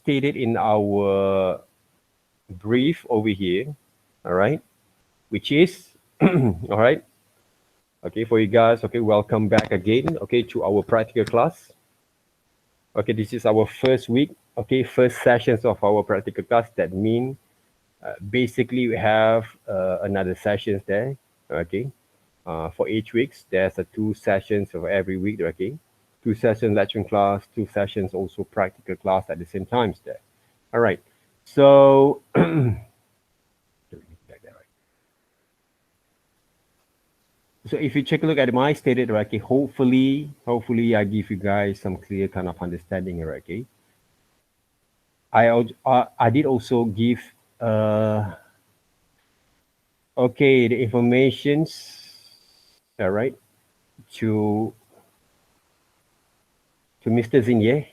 stated in our brief over here, all right, which is, all right, okay, for you guys, okay, welcome back again, okay, to our practical class. Okay, this is our first week, okay, first sessions of our practical class. That mean basically we have another sessions there, okay, for each weeks. There's a two sessions of every week, okay, two sessions lecture class, two sessions also practical class at the same times there. All right, so so if you take a look at my stated, okay, hopefully I give you guys some clear kind of understanding, okay. I did also give uh okay the informations, all right, to Mr. Zinye.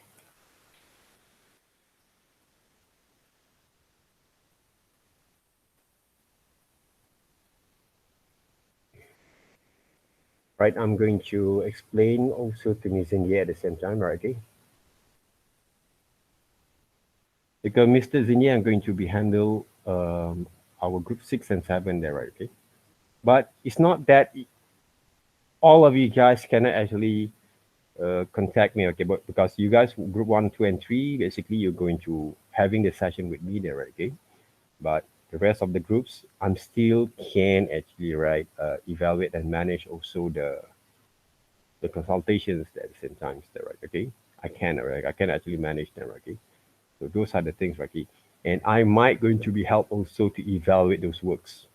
Right, I'm going to explain also to Ms. Zinye at the same time, right, okay? Because Mr. Zinye, I'm going to be handle our group 6 and 7 there, right, okay? But it's not that all of you guys cannot actually contact me, okay? But because you guys, group 1, 2, and 3, basically you're going to having the session with me there, right, okay? But the rest of the groups, I'm still can actually, right, evaluate and manage also the consultations at the same time, right, okay? I can, right? I can actually manage them, okay? So those are the things, okay? And I might going to be help also to evaluate those works.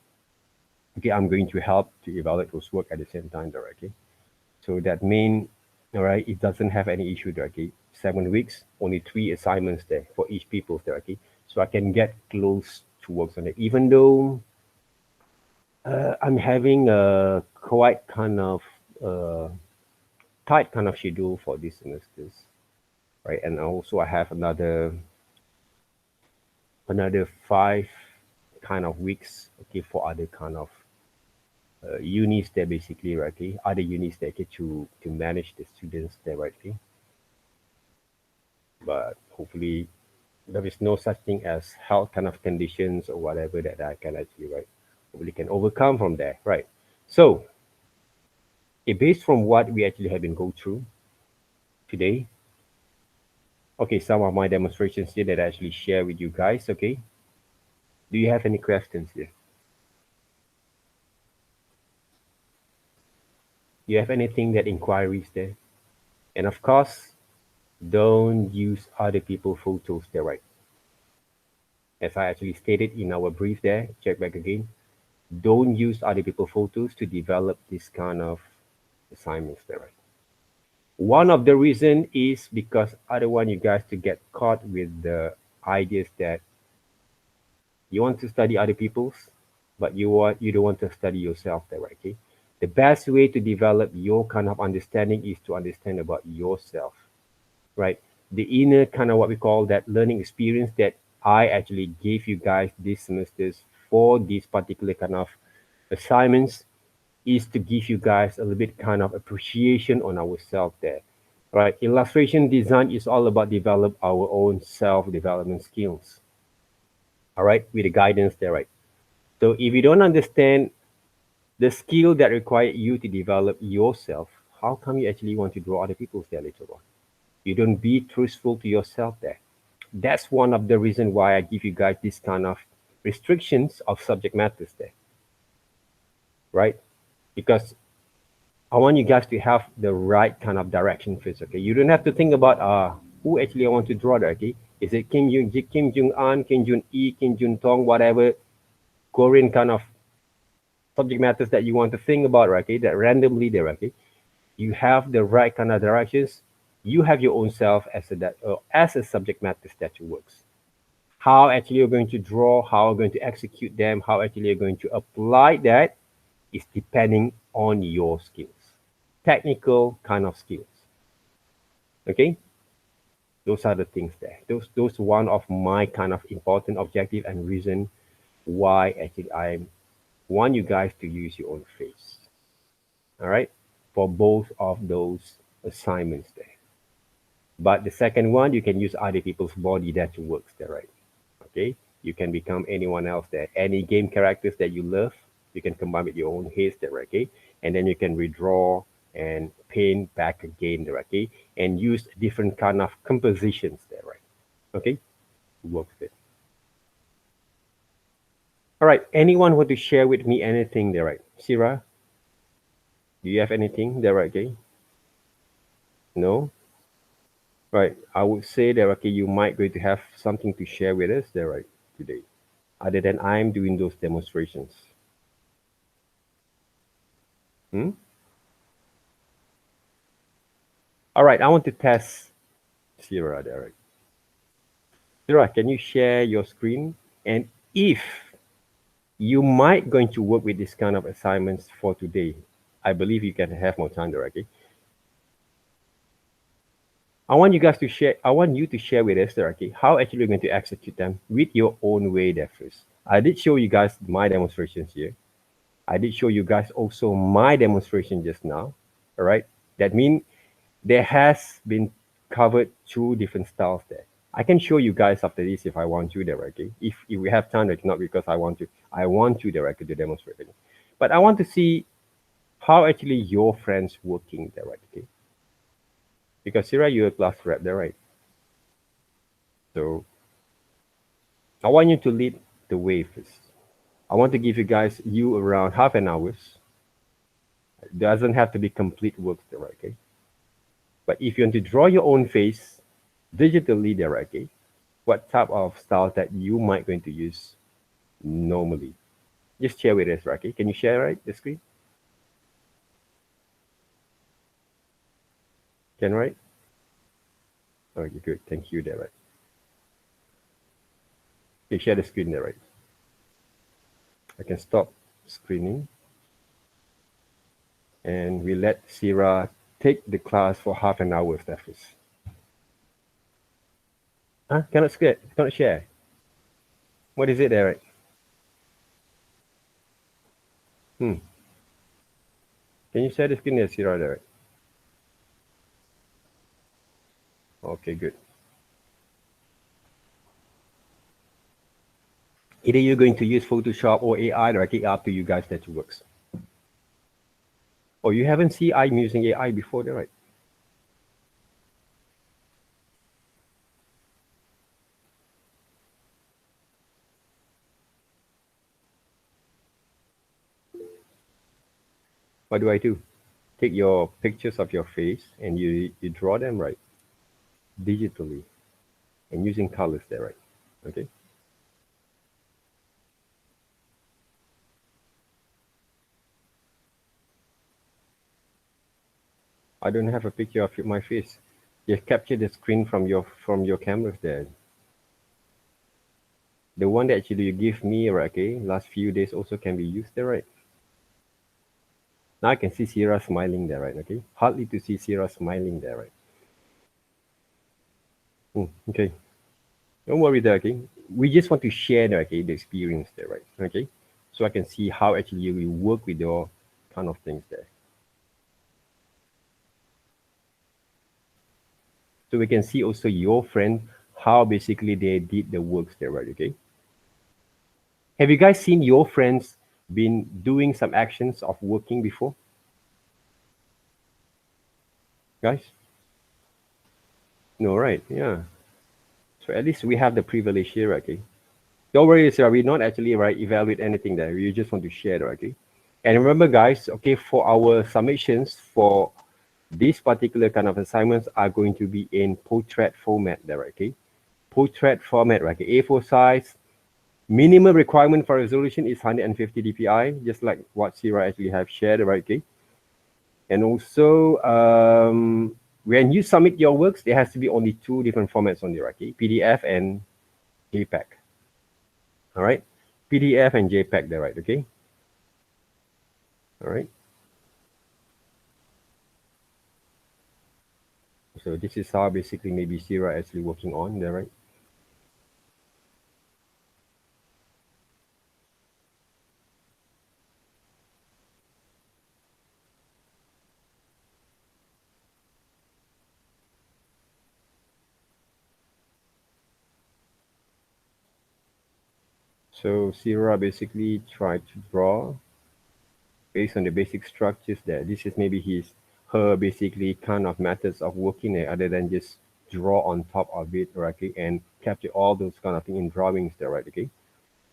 Okay, I'm going to help to evaluate those work at the same time, okay? So that mean, all right, it doesn't have any issue there, okay? 7 weeks, only 3 assignments there for each people there, okay? So I can get close to works on it, even though I'm having a quite kind of uh, tight kind of schedule for this semesters, right? And also I have another 5 kind of weeks, okay, for other kind of unis there basically, right? Okay, other unis there, okay, to manage the students there, right? Okay, but hopefully there is no such thing as health kind of conditions or whatever that I can actually, right? Hopefully can overcome from there, right? So, based from what we actually have been go through today, okay, some of my demonstrations here that I actually share with you guys, okay. Do you have any questions here? Do you have anything that inquiries there? And of course, don't use other people's photos there, right? As I actually stated in our brief there, check back again. Don't use other people's photos to develop this kind of assignments there, right? One of the reason is because I don't want you guys to get caught with the ideas that you want to study other people's, but you don't want to study yourself there, right? Okay. The best way to develop your kind of understanding is to understand about yourself, right? The inner kind of what we call that learning experience that I actually gave you guys this semesters for these particular kind of assignments is to give you guys a little bit kind of appreciation on ourselves there. Right? Illustration design is all about develop our own self-development skills. All right, with the guidance there, right? So if you don't understand the skill that require you to develop yourself, how come you actually want to draw other people's there later on? You don't be truthful to yourself there. That's one of the reason why I give you guys this kind of restrictions of subject matters there, right? Because I want you guys to have the right kind of direction first, okay? You don't have to think about who actually I want to draw there, okay? Is it Kim Jong Un, Kim Jong E, Kim Jong Tong, whatever Korean kind of subject matters that you want to think about, right? Okay, that randomly there, okay? You have the right kind of directions. You have your own self as a subject matter that works. How actually you're going to draw, how you're going to execute them, how actually you're going to apply that is depending on your skills, technical kind of skills. Okay, those are the things there. Those one of my kind of important objective and reason why actually I want you guys to use your own face. All right, for both of those assignments there. But the second one, you can use other people's body that works there, right? Okay, you can become anyone else there. Any game characters that you love, you can combine with your own haste there, okay? And then you can redraw and paint back again there, okay? And use different kind of compositions there, right? Okay, works it. All right, anyone want to share with me anything there, right? Sira, do you have anything there, right? Okay, no? Right, I would say that, okay, you might going to have something to share with us there, right, today, other than I'm doing those demonstrations. Hmm? All right, I want to test Sierra Derek. Sierra, can you share your screen? And if you might going to work with this kind of assignments for today, I believe you can have more time there, okay? I want you guys to share, I want you to share with us there, okay, how actually you're going to execute them with your own way there first. I did show you guys my demonstrations here. I did show you guys also my demonstration just now, all right? That means there has been covered two different styles there. I can show you guys after this if I want to there, okay? If we have time, it's not because I want to. I want to there, okay, to demonstrate it. But I want to see how actually your friends working there, right? Okay. Because Sarah, you're a class rep there, right? So I want you to lead the way first. I want to give you guys you around half an hour. It doesn't have to be complete work there, right? Okay. But if you want to draw your own face digitally there, right? Okay, what type of style that you might going to use normally? Just share with us, Rocky. Can you share right the screen? Can right? Okay, good. Thank you, there, right? Okay, share the screen there, right? I can stop screening and we let Sierra take the class for half an hour, Steffis. Huh? Cannot share. Cannot share. What is it there, right? Hmm. Can you share the screen there, Sierra, there, right? Okay, good. Either you're going to use Photoshop or AI, directly up to you guys that works. Oh, you haven't seen I'm using AI before, there, right? What do I do? Take your pictures of your face and you draw them right digitally and using colors there, right? Okay. I don't have a picture of my face. You capture the screen from your cameras there. The one that actually you give me, right? Okay, last few days also can be used there, right? Now I can see Sierra smiling there, right? Okay, hardly to see Sierra smiling there, right? Okay, don't worry there, okay? We just want to share there, okay, the experience there, right? Okay, so I can see how actually you work with your kind of things there. So we can see also your friend, how basically they did the works there, right? Okay. Have you guys seen your friends been doing some actions of working before? Guys? No, right? Yeah. So at least we have the privilege here, okay? Don't worry, sir. We not actually right evaluate anything there. We just want to share, okay? And remember, guys, okay, for our submissions for these particular kind of assignments are going to be in portrait format there, okay? Portrait format, right? Okay? A4 size. Minimum requirement for resolution is 150 dpi, just like what Sierra actually have shared, right? Okay. And also, when you submit your works, there has to be only two different formats on there, okay? PDF and JPEG. All right, PDF and JPEG, there, right? Okay. All right. So this is how basically maybe Sierra actually working on there, right? So Sierra basically tried to draw based on the basic structures there. This is maybe her basically kind of methods of working there, other than just draw on top of it, right? Okay, and capture all those kind of thing in drawings there, right? Okay,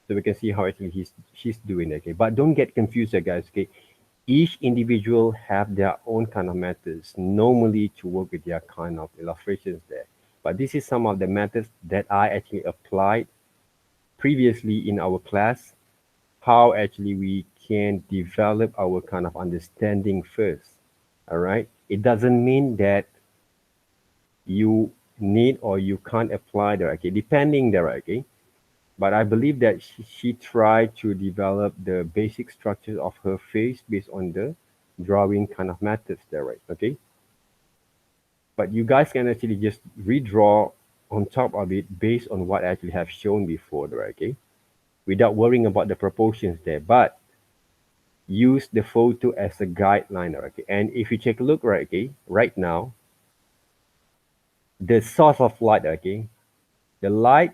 so we can see how actually she's doing it. Okay, but don't get confused there, guys. Okay, each individual have their own kind of methods normally to work with their kind of illustrations there. But this is some of the methods that I actually applied previously in our class, how actually we can develop our kind of understanding first. All right, it doesn't mean that you need or you can't apply the, okay, depending there, okay. But I believe that she tried to develop the basic structure of her face based on the drawing kind of methods there, right? Okay, but you guys can actually just redraw on top of it based on what I actually have shown before there, okay, without worrying about the proportions there. But use the photo as a guideline, okay. And if you take a look, right, okay, right now, the source of light, okay, the light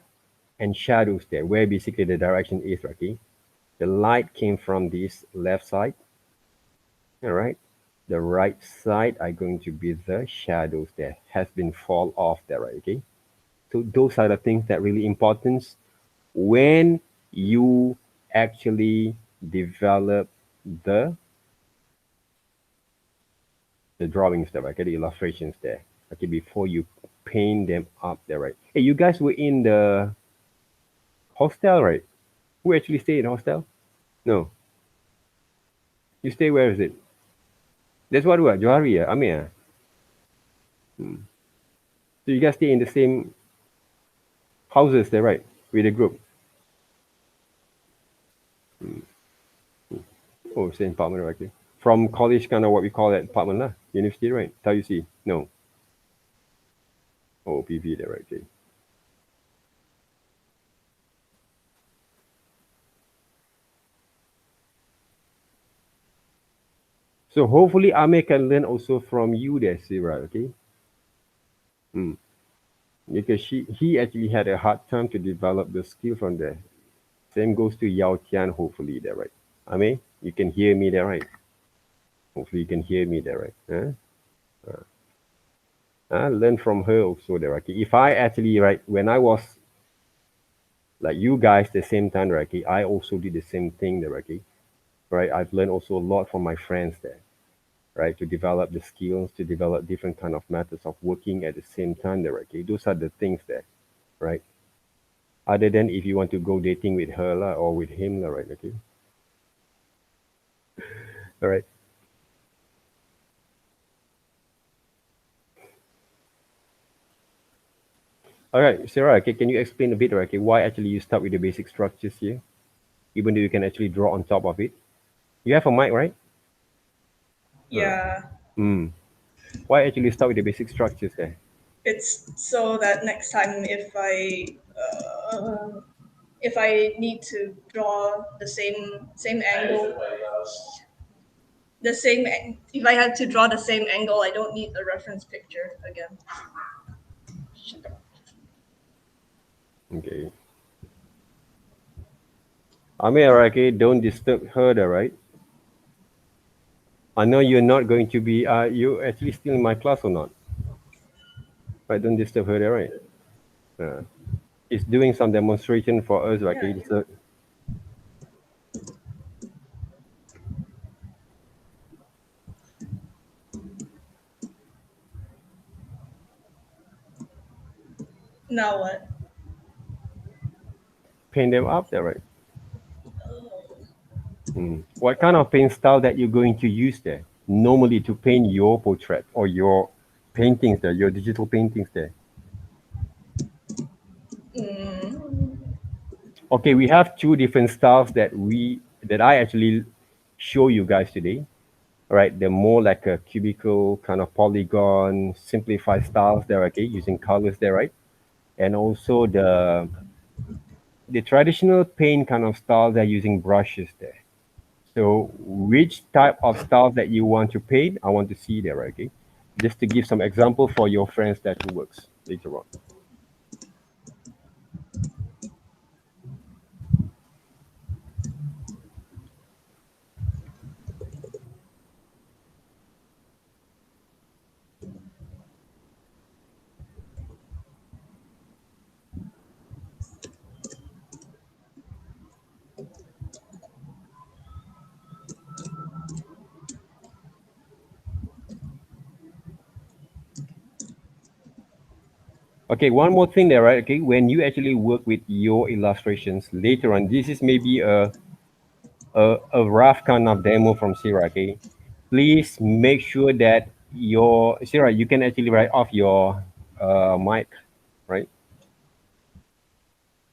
and shadows there, where basically the direction is, okay. The light came from this left side, all right. The right side are going to be the shadows there, has been fall off there, right, okay. So those are the things that really important when you actually develop the the drawings there, okay, the illustrations there, okay, before you paint them up there, right? Hey, you guys were in the hostel, right? Who actually stay in hostel? No, you stay, where is it? That's what Johari, Amir. Hmm. So you guys stay in the same houses there, right? With the group. Hmm. Oh, same apartment, right? Okay. From college, kind of what we call that apartment lah. University, right? How you see? No. Oh, PV there, right? Okay. So hopefully Ame can learn also from you there, Sira, okay? Mm. Because he actually had a hard time to develop the skill from there. Same goes to Yao Tian, hopefully there, right? Ame, you can hear me there, right? Hopefully you can hear me there, right? Learn from her also there, okay? If I actually, right, when I was like you guys the same time, right, okay, I also did the same thing there, okay? Right? I've learned also a lot from my friends there, right? To develop the skills, to develop different kind of methods of working at the same time there, okay? Those are the things there, right? Other than if you want to go dating with her lah, or with him lah, right? Okay. All right. All right, Sarah, okay, can you explain a bit, right, okay, why actually you start with the basic structures here, even though you can actually draw on top of it? You have a mic, right? Yeah, Mm. Why actually start with the basic structures there? it's so that next time if I need to draw the same angle, if I have to draw the same angle, I don't need a reference picture again. Okay. Amir, okay, don't disturb her there, right? I know you're not going to be, you actually still in my class or not? Right, don't disturb her there, right? Uh, she's doing some demonstration for us, right? Okay, so Now what? paint them up there, right? Mm. What kind of paint style that you're going to use there? Normally to paint your portrait or your paintings there, your digital paintings there. Mm, Okay, we have two different styles that I actually show you guys today. Right, they're more like a cubicle kind of polygon, simplified styles there. Okay, using colors there, right? And also the traditional paint kind of style they're using brushes there. So which type of style that you want to paint, I want to see there, right? Okay? Just to give some example for your friends that who works later on. Okay, one more thing there, right? Okay, when you actually work with your illustrations later on, this is maybe a rough kind of demo from Sira. Okay, please make sure that your Sira, you can actually write off your mic, right?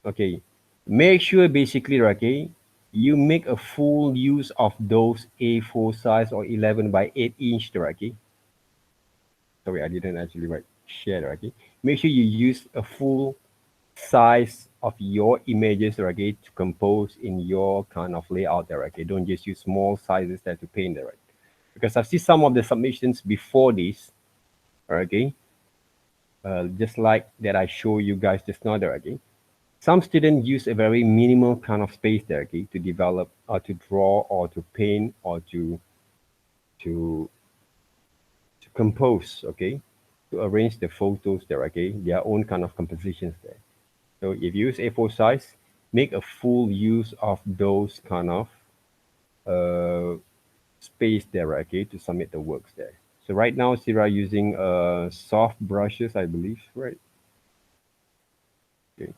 Okay, make sure basically, okay, you make a full use of those A4 size or 11 by 8 inch, okay. Sorry, I didn't actually write share, okay. Make sure you use a full size of your images, okay, to compose in your kind of layout there, okay. Don't just use small sizes there to paint there, right? Because I've seen some of the submissions before this, okay, just like that I show you guys just now there, okay. Some students use a very minimal kind of space there, okay, to develop or to draw or to paint or to to compose, okay, to arrange the photos there, okay, their own kind of compositions there. So if you use A4 size, make a full use of those kind of uh, space there, okay, to submit the works there. So right now, Sira using soft brushes, I believe, right? Okay,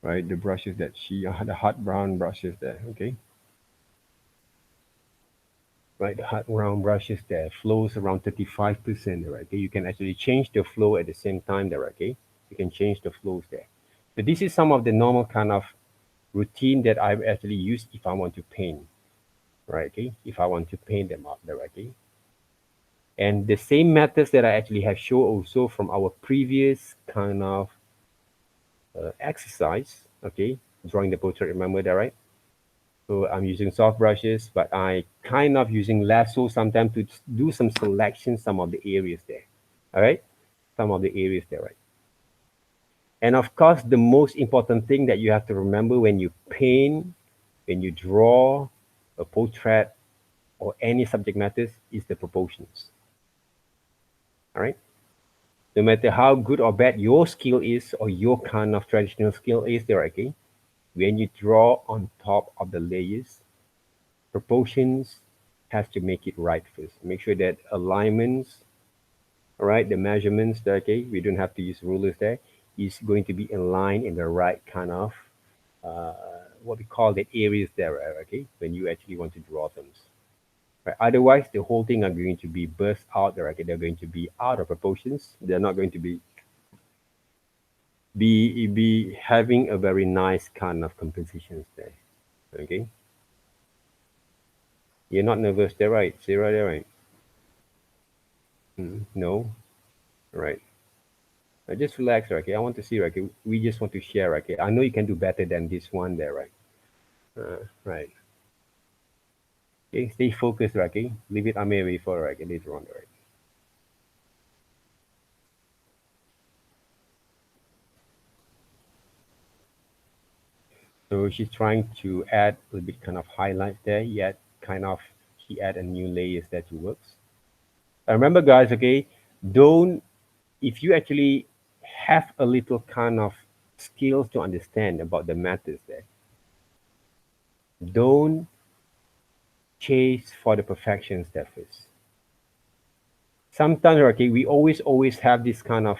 right, the brushes that she, the hot brown brushes there, okay, right, the hot brown brushes there flows around 35% there, okay. You can actually change the flow at the same time there, okay. You can change the flows there. So this is some of the normal kind of routine that I've actually used if I want to paint, right? Okay, if I want to paint them up directly. And the same methods that I actually have shown also from our previous kind of exercise, okay, drawing the portrait, remember that, right? So I'm using soft brushes, but I kind of using lasso sometimes to do some selection, some of the areas there, all right? Some of the areas there, right? And of course, the most important thing that you have to remember when you paint, when you draw a portrait or any subject matters is the proportions, all right? No matter how good or bad your skill is or your kind of traditional skill is there, okay, when you draw on top of the layers, proportions has to make it right first. Make sure that alignments, all right, the measurements there, okay, we don't have to use rulers there, is going to be in line in the right kind of uh, what we call the areas there, okay, when you actually want to draw them. Right? Otherwise, the whole thing are going to be burst out there, okay, they're going to be out of proportions. They're not going to be having a very nice kind of compositions there. Okay, you're not nervous. They're right. Sarah, they're right. No, right. Just relax, okay. I want to see, okay. We just want to share, okay. I know you can do better than this one there, right? Right. Okay, stay focused, okay. Leave it Amiri for, okay, later on, right? So she's trying to add a little bit kind of highlights there, yet kind of she add a new layers there to works. Remember, guys, okay, don't if you actually have a little kind of skills to understand about the matters there, don't chase for the perfections there first. Sometimes, okay, we always have this kind of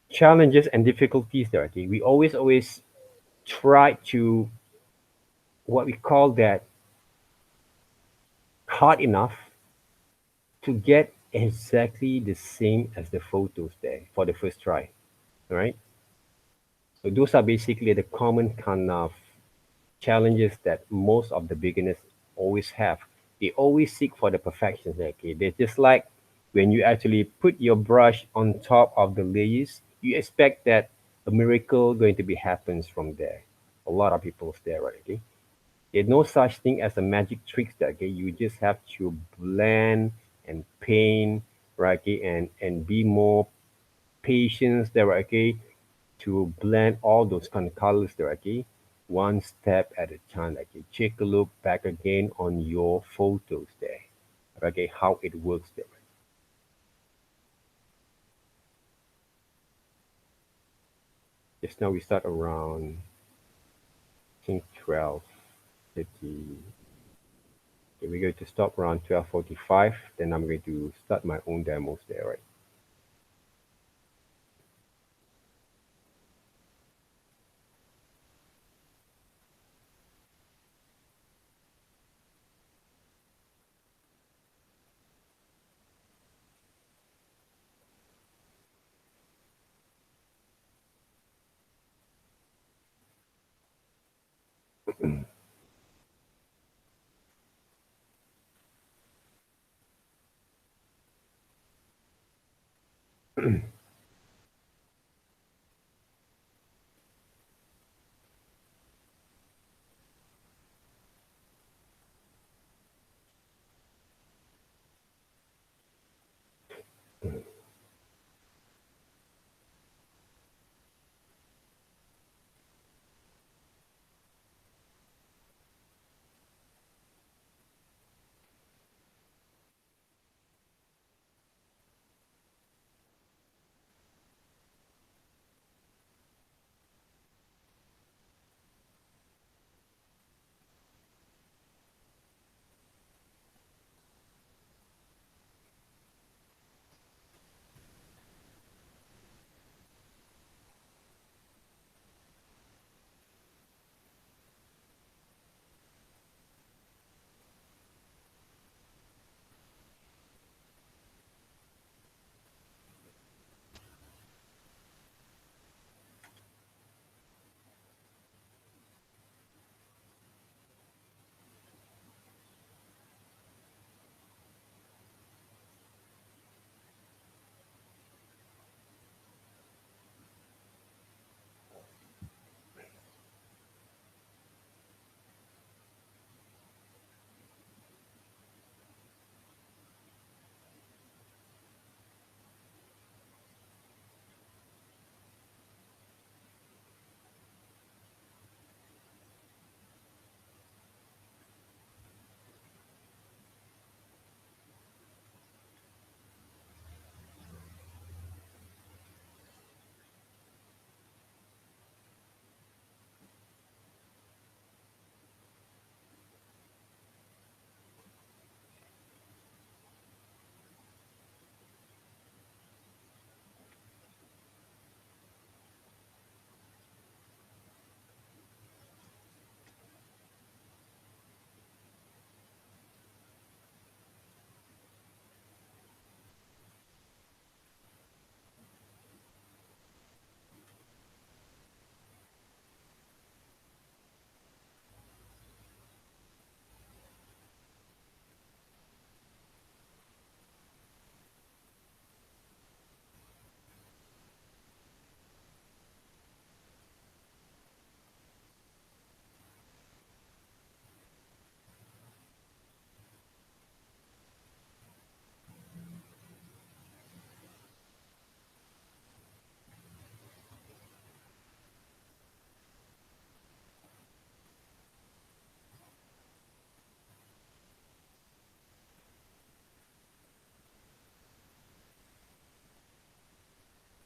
challenges and difficulties there, okay. We always try to what we call that hard enough to get exactly the same as the photos there for the first try, right? So those are basically the common kind of challenges that most of the beginners always have. They always seek for the perfection. Okay, they're just like when you actually put your brush on top of the layers, you expect that a miracle going to be happens from there. A lot of people there, right? Okay, there's no such thing as a magic trick. Okay, you just have to blend and paint, right? Okay, and be more patient there, okay, to blend all those kind of colors there, okay, one step at a time. Okay, take a look back again on your photos there, okay, how it works there. Just now we start around, I think 12:30. Okay, we're going to stop around 12:45. Then I'm going to start my own demos there, right?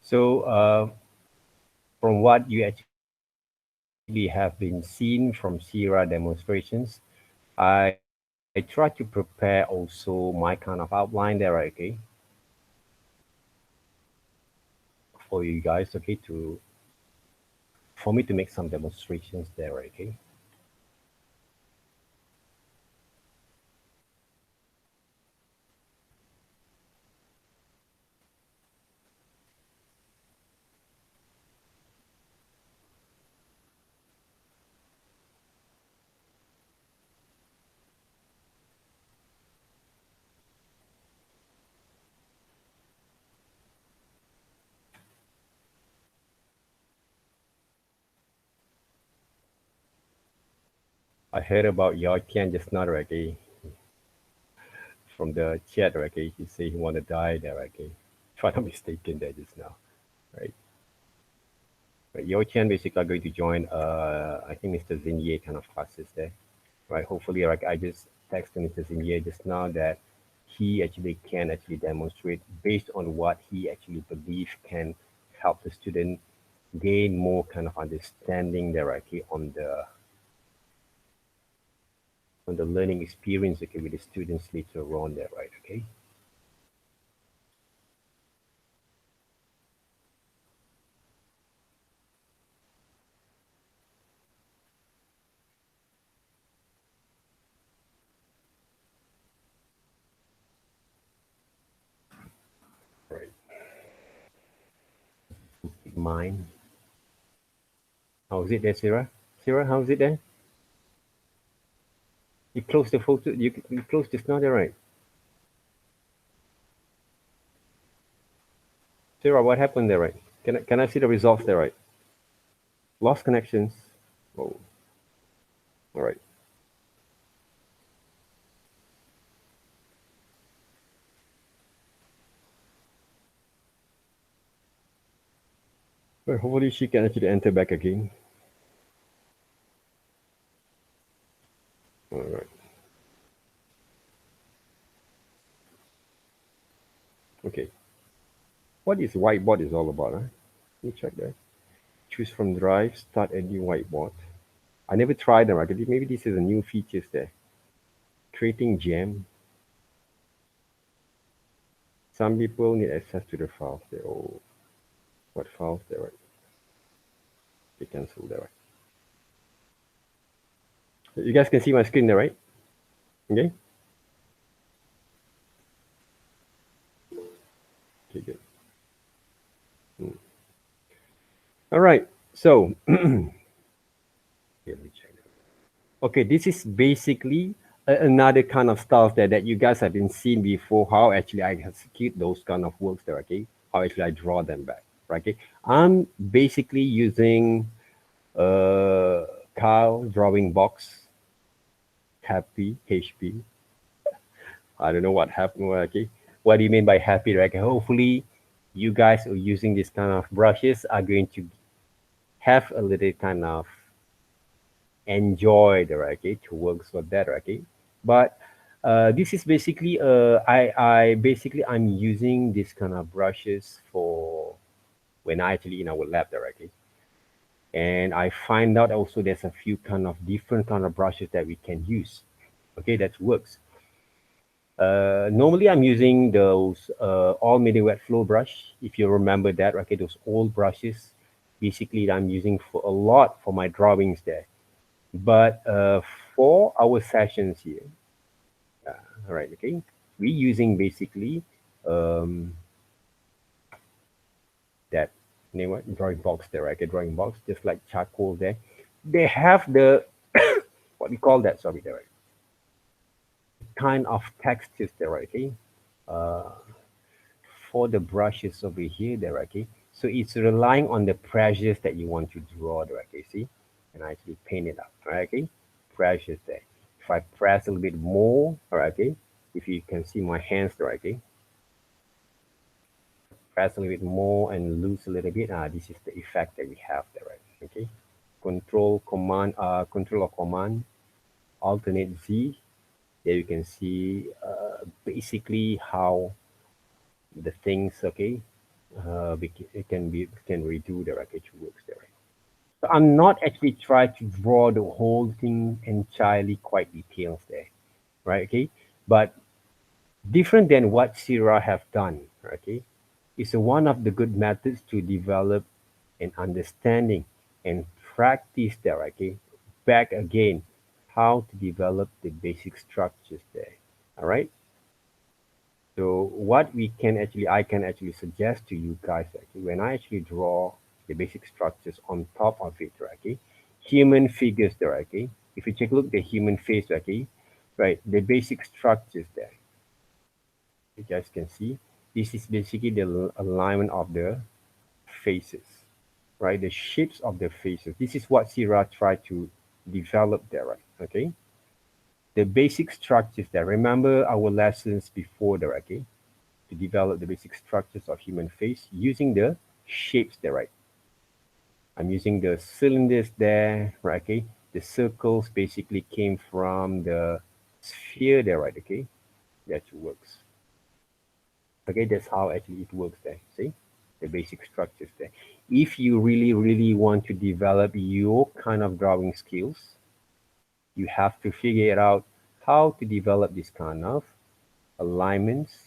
So, from what you actually have been seen from Sierra demonstrations, I try to prepare also my kind of outline there, okay, for you guys, okay, to for me to make some demonstrations there, okay. I heard about your Tian just now, okay, from the chat, okay. He say he want to die there, okay. If I'm not mistaken, there just now, right? But Yo Chen basically are going to join, I think Mr. Zinye kind of classes there, right? Hopefully, like I just texted Mr. Zinye just now that he actually can actually demonstrate based on what he actually believes can help the student gain more kind of understanding there, okay, on the learning experience, okay, with the students later on there, right? Okay. Right. Mine. How's it there, Sarah? Sarah, how's it there? You close the photo. You close this now, there, right? Sarah, what happened there, right? Can I see the results there, right? Lost connections. Oh, all right. Well, hopefully she can actually enter back again. All right. Okay. What is whiteboard is all about, huh? Let me check that. Choose from drive, start a new whiteboard. I never tried them. Right? Maybe this is a new features there. Creating jam. Some people need access to the files there. Oh, what files there, right? They cancel there, right? You guys can see my screen there, right? Okay. Okay, good. Mm. All right. So, let me check. Okay, this is basically another kind of stuff that you guys have been seen before. How actually I execute those kind of works there. Okay, how actually I draw them back. Right. Okay, I'm basically using uh, Kyle drawing box happy HP. I don't know what happened. Okay, what do you mean by happy? Right. Okay? Hopefully, you guys who are using this kind of brushes are going to have a little kind of enjoy the racket to work with that racket. But this is basically I basically I'm using this kind of brushes for when I actually in our lab the racket. And I find out also there's a few kind of different kind of brushes that we can use. Okay, that works. Normally I'm using those all media wet flow brush. If you remember that, okay, those old brushes. Basically, I'm using for a lot for my drawings there. But for our sessions here, all right, okay, we're using basically um, that name what drawing box there, right? A drawing box, just like charcoal there. They have the what we call that, sorry, there, right? Kind of textures there, right? Okay, uh, for the brushes over here, there, right? Okay. So it's relying on the pressures that you want to draw, there, okay. See, and I actually paint it up, all right? Okay, pressures there. If I press a little bit more, all right, okay. If you can see my hands there, okay, press a little bit more and loose a little bit. This is the effect that we have there, right? Okay. Control or command, alternate Z. There you can see basically how the things, okay, it can redo the package works there. Right? So I'm not actually trying to draw the whole thing entirely quite details there, right? Okay, but different than what Sierra have done, okay, is one of the good methods to develop an understanding and practice there, okay, back again, how to develop the basic structures there, all right? So what I can actually suggest to you guys, actually, when I actually draw the basic structures on top of it, right, okay, human figures there, okay, if you take a look at the human face, okay, right, the basic structures there, you guys can see, this is basically the alignment of the faces, right, the shapes of the faces. This is what Sierra tried to develop there, right, okay, the basic structures there. Remember our lessons before there, okay, to develop the basic structures of human face using the shapes there, right? I'm using the cylinders there, right? Okay. The circles basically came from the sphere there, right? Okay. That works. Okay, that's how actually it works there. See? The basic structures there. If you really, really want to develop your kind of drawing skills, you have to figure out how to develop this kind of alignments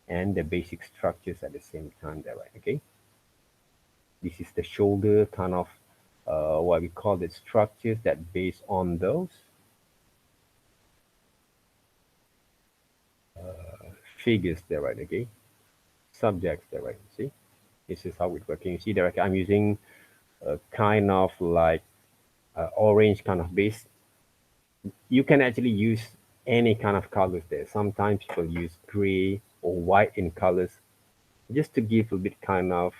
and the basic structures at the same time there, right? Okay. This is the shoulder kind of what we call the structures that based on those figures there, right? Okay, subjects there, right? See, this is how it's working. You see there, okay? I'm using a kind of like orange kind of base You can actually use any kind of colors there. Sometimes people use gray or white in colors just to give a bit kind of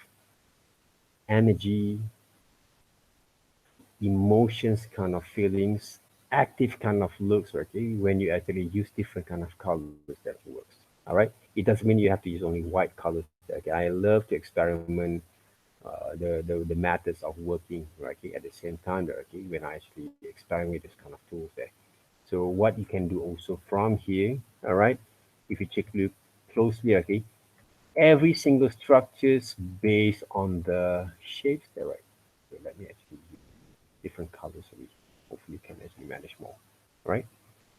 energy, emotions, kind of feelings, active kind of looks, okay? When you actually use different kind of colors that works. All right. It doesn't mean you have to use only white colors. Okay. I love to experiment the methods of working right okay, at the same time there, okay, when I actually experiment with this kind of tools there. So what you can do also from here, all right, if you check look closely, okay, every single structures based on the shapes there, right? So let me actually use different colors so we hopefully can actually manage more, right?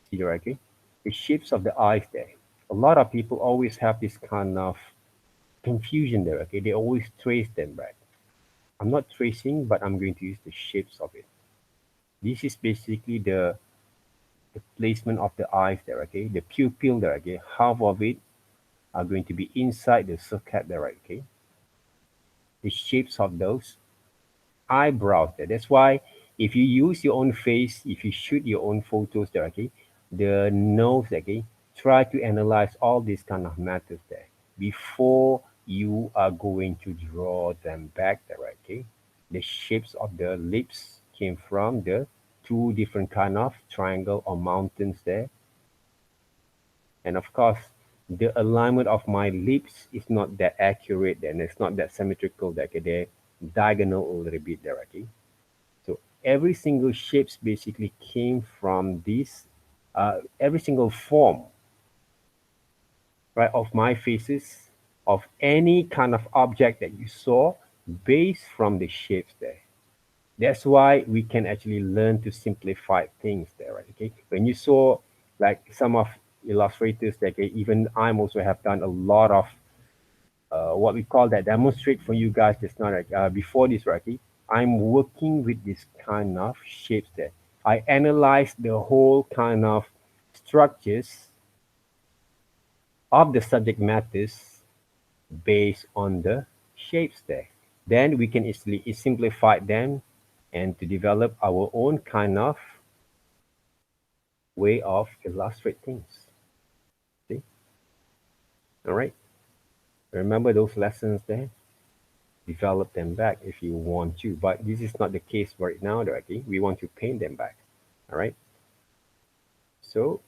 See there, okay? The shapes of the eyes there. A lot of people always have this kind of confusion there, okay? They always trace them back. I'm not tracing, but I'm going to use the shapes of it. This is basically the placement of the eyes there, okay? The pupil there, okay? Half of it are going to be inside the circuit there, right, okay? The shapes of those eyebrows there. That's why if you use your own face, if you shoot your own photos there, okay, the nose, okay, try to analyze all these kind of matters there before you are going to draw them back there, right, okay. The shapes of the lips came from the two different kind of triangle or mountains there, and of course the alignment of my lips is not that accurate and it's not that symmetrical that okay, they're diagonal a little bit there, okay. So every single shapes basically came from this, every single form, right, of my faces, of any kind of object that you saw, based from the shapes there. That's why we can actually learn to simplify things there, right? Okay. When you saw like some of illustrators that okay, even I'm also have done a lot of what we call that demonstrate for you guys just now, right? Before this, right? Okay, I'm working with this kind of shapes there. I analyze the whole kind of structures of the subject matters based on the shapes there. Then we can easily simplify them and to develop our own kind of way of illustrate things. See? All right. Remember those lessons there? Develop them back if you want to. But this is not the case right now, though, okay? We want to paint them back. All right. So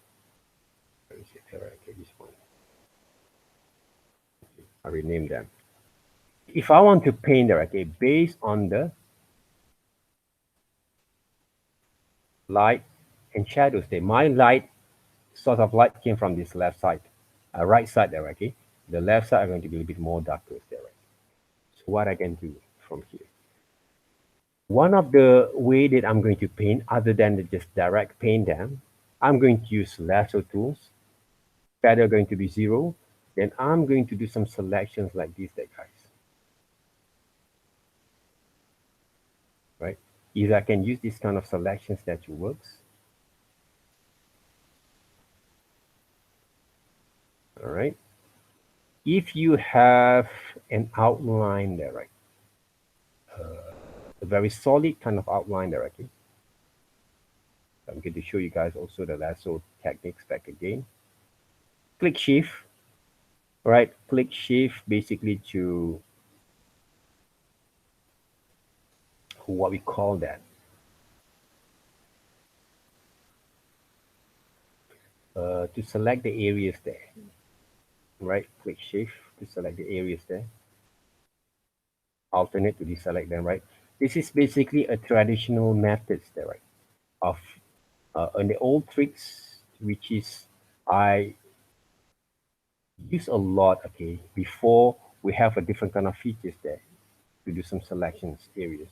let me see. All right, okay, this one. I rename them. If I want to paint them, okay, based on the light and shadows there. My light source of light came from this left side, right side there, okay? The left side are going to be a bit more darker there, right? So what I can do from here. One of the way that I'm going to paint, other than the just direct paint them, I'm going to use lasso tools. Feather going to be 0. Then I'm going to do some selections like this, there, guys. Right? Either I can use this kind of selections that works. All right. If you have an outline there, right? A very solid kind of outline there, okay? I'm going to show you guys also the lasso techniques back again. Click shift, right? Click shift basically to what we call that. To select the areas there, right? Click shift to select the areas there. Alternate to deselect them, right? This is basically a traditional methods there, right? Of and the old tricks, which is I use a lot, okay, before we have a different kind of features there to do some selections areas,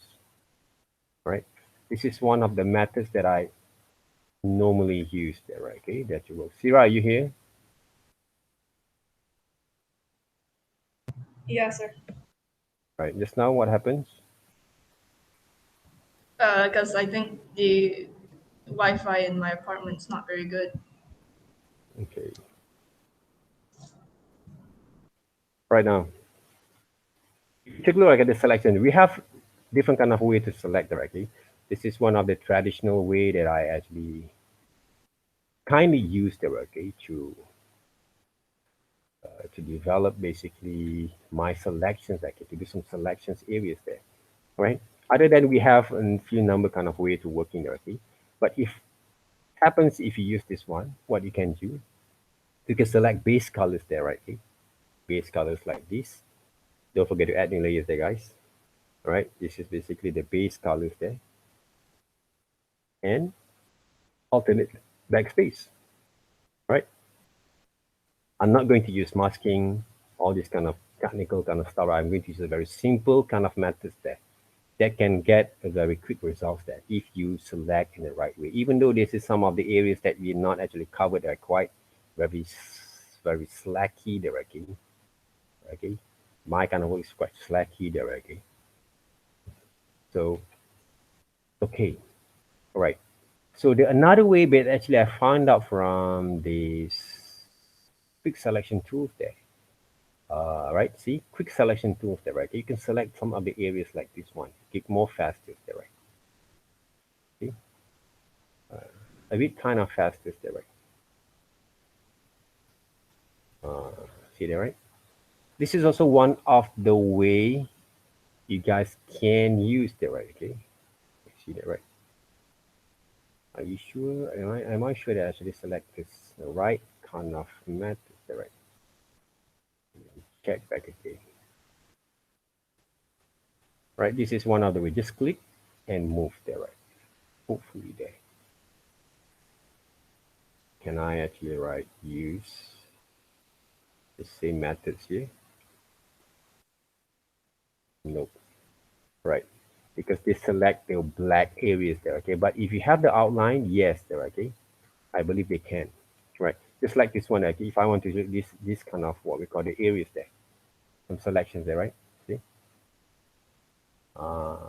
right? This is one of the methods that I normally use there, right? Okay, that you will. Sira, are you here? Yeah, sir. Right. Just now, what happens? Because I think the Wi-Fi in my apartment is not very good. Okay. Right now, take a look at the selection. We have different kind of way to select directly. This is one of the traditional way that I actually kindly used there, okay, to develop basically my selections, okay, to do some selections areas there, right? Other than we have a few number kind of way to working there, okay. But if happens if you use this one, what you can do, you can select base colors there, right? Okay? Base colors like this. Don't forget to add new layers there, guys. All right, this is basically the base colors there, and alternate backspace. Right? I'm not going to use masking, all this kind of technical kind of stuff. I'm going to use a very simple kind of methods there that can get a very quick results there if you select in the right way. Even though this is some of the areas that we not actually covered, are quite very very slacky there, okay? Okay, my kind of work is quite slacky there, okay? So okay, all right. So the another way that actually I found out from this quick selection tools there. Right, see, quick selection tools there, right? You can select some of the areas like this one, get more faster there, right? See, a bit kind of faster there, right? Uh, See there, right? This is also one of the way you guys can use there, right? Okay, see that, right? Are you sure? Am I sure that I actually select this the right kind of method there, right? Check back again. Right, this is one of the way. Just click and move there, right? Hopefully there. Can I actually use the same methods here? Nope. Right. Because they select the black areas there, okay? But if you have the outline, yes, there, okay? I believe they can. Right. Just like this one, okay? If I want to do this kind of what we call the areas there, some selections there, right? See?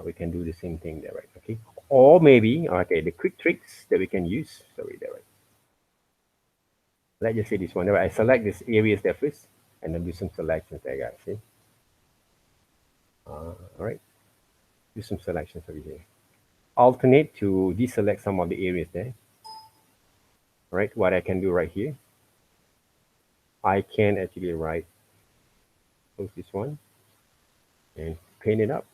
We can do the same thing there, right? Okay. Or maybe, okay, the quick tricks that we can use. Sorry, there, right? Let's just say this one. Right? I select this areas there first, and then do some selections there, guys. See? All right. Do some selections over here. Alternate to deselect some of the areas there. Right. What I can do right here, I can actually close this one and paint it up.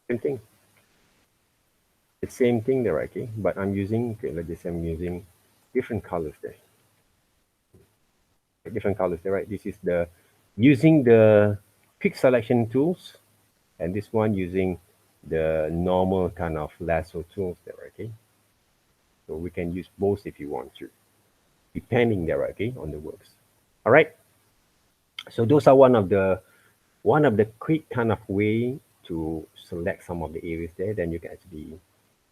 Same thing. The same thing there, okay? But I'm using, okay, let's just say I'm using different colors there. Different colors there, right? This is the using the quick selection tools, and this one using the normal kind of lasso tools there, okay? So we can use both if you want to, depending there, okay, on the works. All right. So those are one of the quick kind of way to select some of the areas there. Then you can actually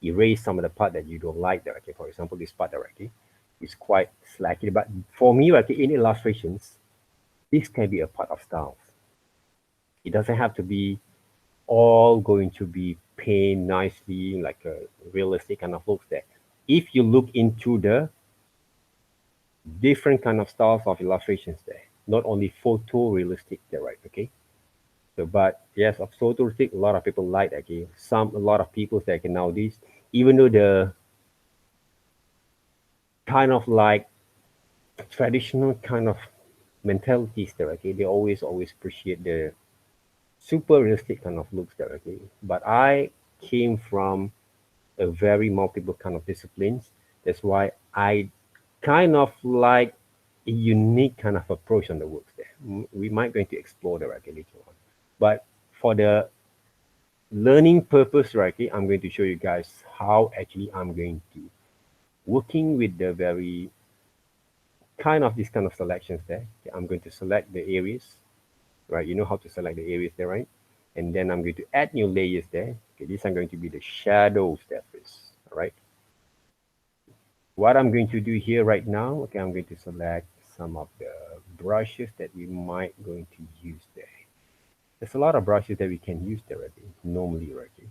erase some of the part that you don't like there. Okay, for example, this part directly is quite slacky. But for me, okay, in illustrations, this can be a part of styles. It doesn't have to be all going to be paint nicely like a realistic kind of looks there. If you look into the different kind of styles of illustrations there, not only photorealistic there, right? Okay. So, but yes, of photorealistic, a lot of people like that. Okay, a lot of people that can nowadays, even though the kind of like traditional kind of mentalities there, okay, they always appreciate the super realistic kind of looks there, okay. But I came from a very multiple kind of disciplines. That's why I kind of like a unique kind of approach on the works there. We might going to explore the okay, later on. But for the learning purpose, right, okay, I'm going to show you guys how actually I'm going to working with the very kind of this kind of selections there. Okay, I'm going to select the areas, right? You know how to select the areas there, right? And then I'm going to add new layers there. Okay, these are going to be the shadows there first, all right? What I'm going to do here right now, okay, I'm going to select some of the brushes that we might going to use there. There's a lot of brushes that we can use there already, normally already.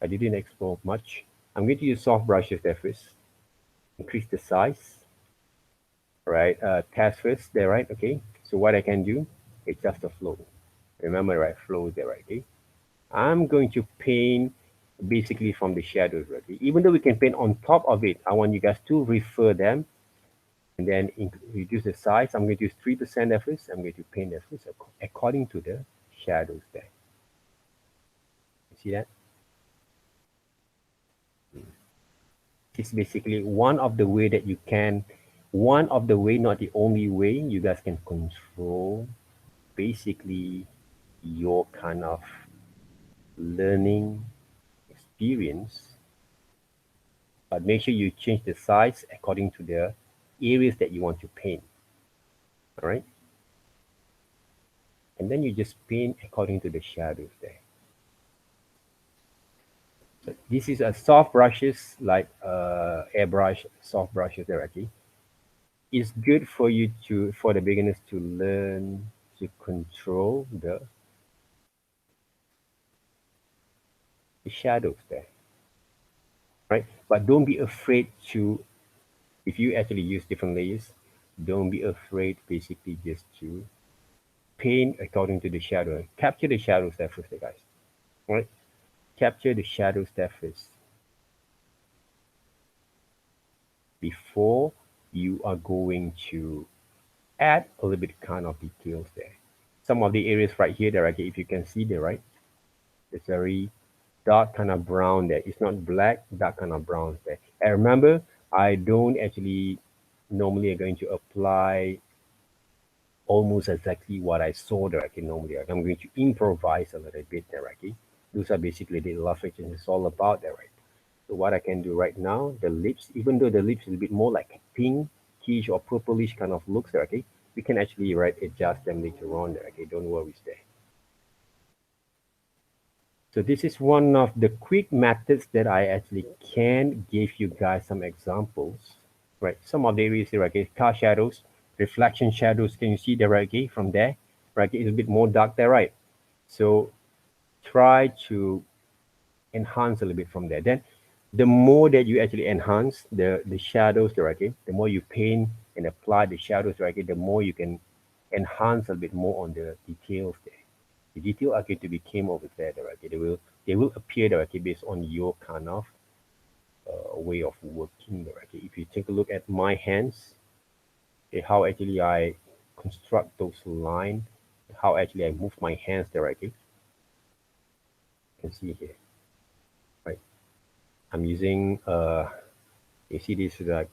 I didn't explore much. I'm going to use soft brushes there first. Increase the size, right? Test first there, right? Okay. So what I can do, it's just a flow. Remember, right? Flow there, right? Okay. I'm going to paint basically from the shadows, right? Okay? Even though we can paint on top of it, I want you guys to refer them And then reduce the size. I'm going to use 3% at first. I'm going to paint at first according to the shadows there. You see that? It's basically one of the way that you can, one of the way, not the only way, you guys can control basically your kind of learning experience. But make sure you change the size according to the areas that you want to paint. All right. And then you just paint according to the shadows there. So this is a soft brushes like airbrush, soft brushes directly. It's good for you to, for the beginners to learn to control the shadows there, right? But don't be afraid to, if you actually use different layers, don't be afraid basically just to paint according to the shadow. Capture the shadows there first, guys. Right? Capture the shadows there first before you are going to add a little bit kind of details there. Some of the areas right here, there, okay, if you can see there, right? It's very dark kind of brown there. It's not black, dark kind of brown there. And remember, I don't actually normally are going to apply almost exactly what I saw there. Okay, normally I'm going to improvise a little bit there. Okay, those are basically the illustration is all about there, right? So what I can do right now, the lips, even though the lips is a bit more like a pinkish or purplish kind of looks there, okay, we can actually right adjust them later on there. Okay, don't worry there. So this is one of the quick methods that I actually can give you guys some examples, right? Some of the areas here, okay, car shadows, reflection shadows. Can you see there, right? Okay, from there, right? Okay, it's a bit more dark there, right? So try to enhance a little bit from there. Then the more that you actually enhance the shadows there, okay, the more you paint and apply the shadows there, okay, the more you can enhance a bit more on the details there. The detail are going to become over there, okay. They will appear there, okay, based on your kind of way of working there, okay. If you take a look at my hands, okay, how actually I construct those lines, how actually I move my hands there, okay. You can see here, right? I'm using you see this is like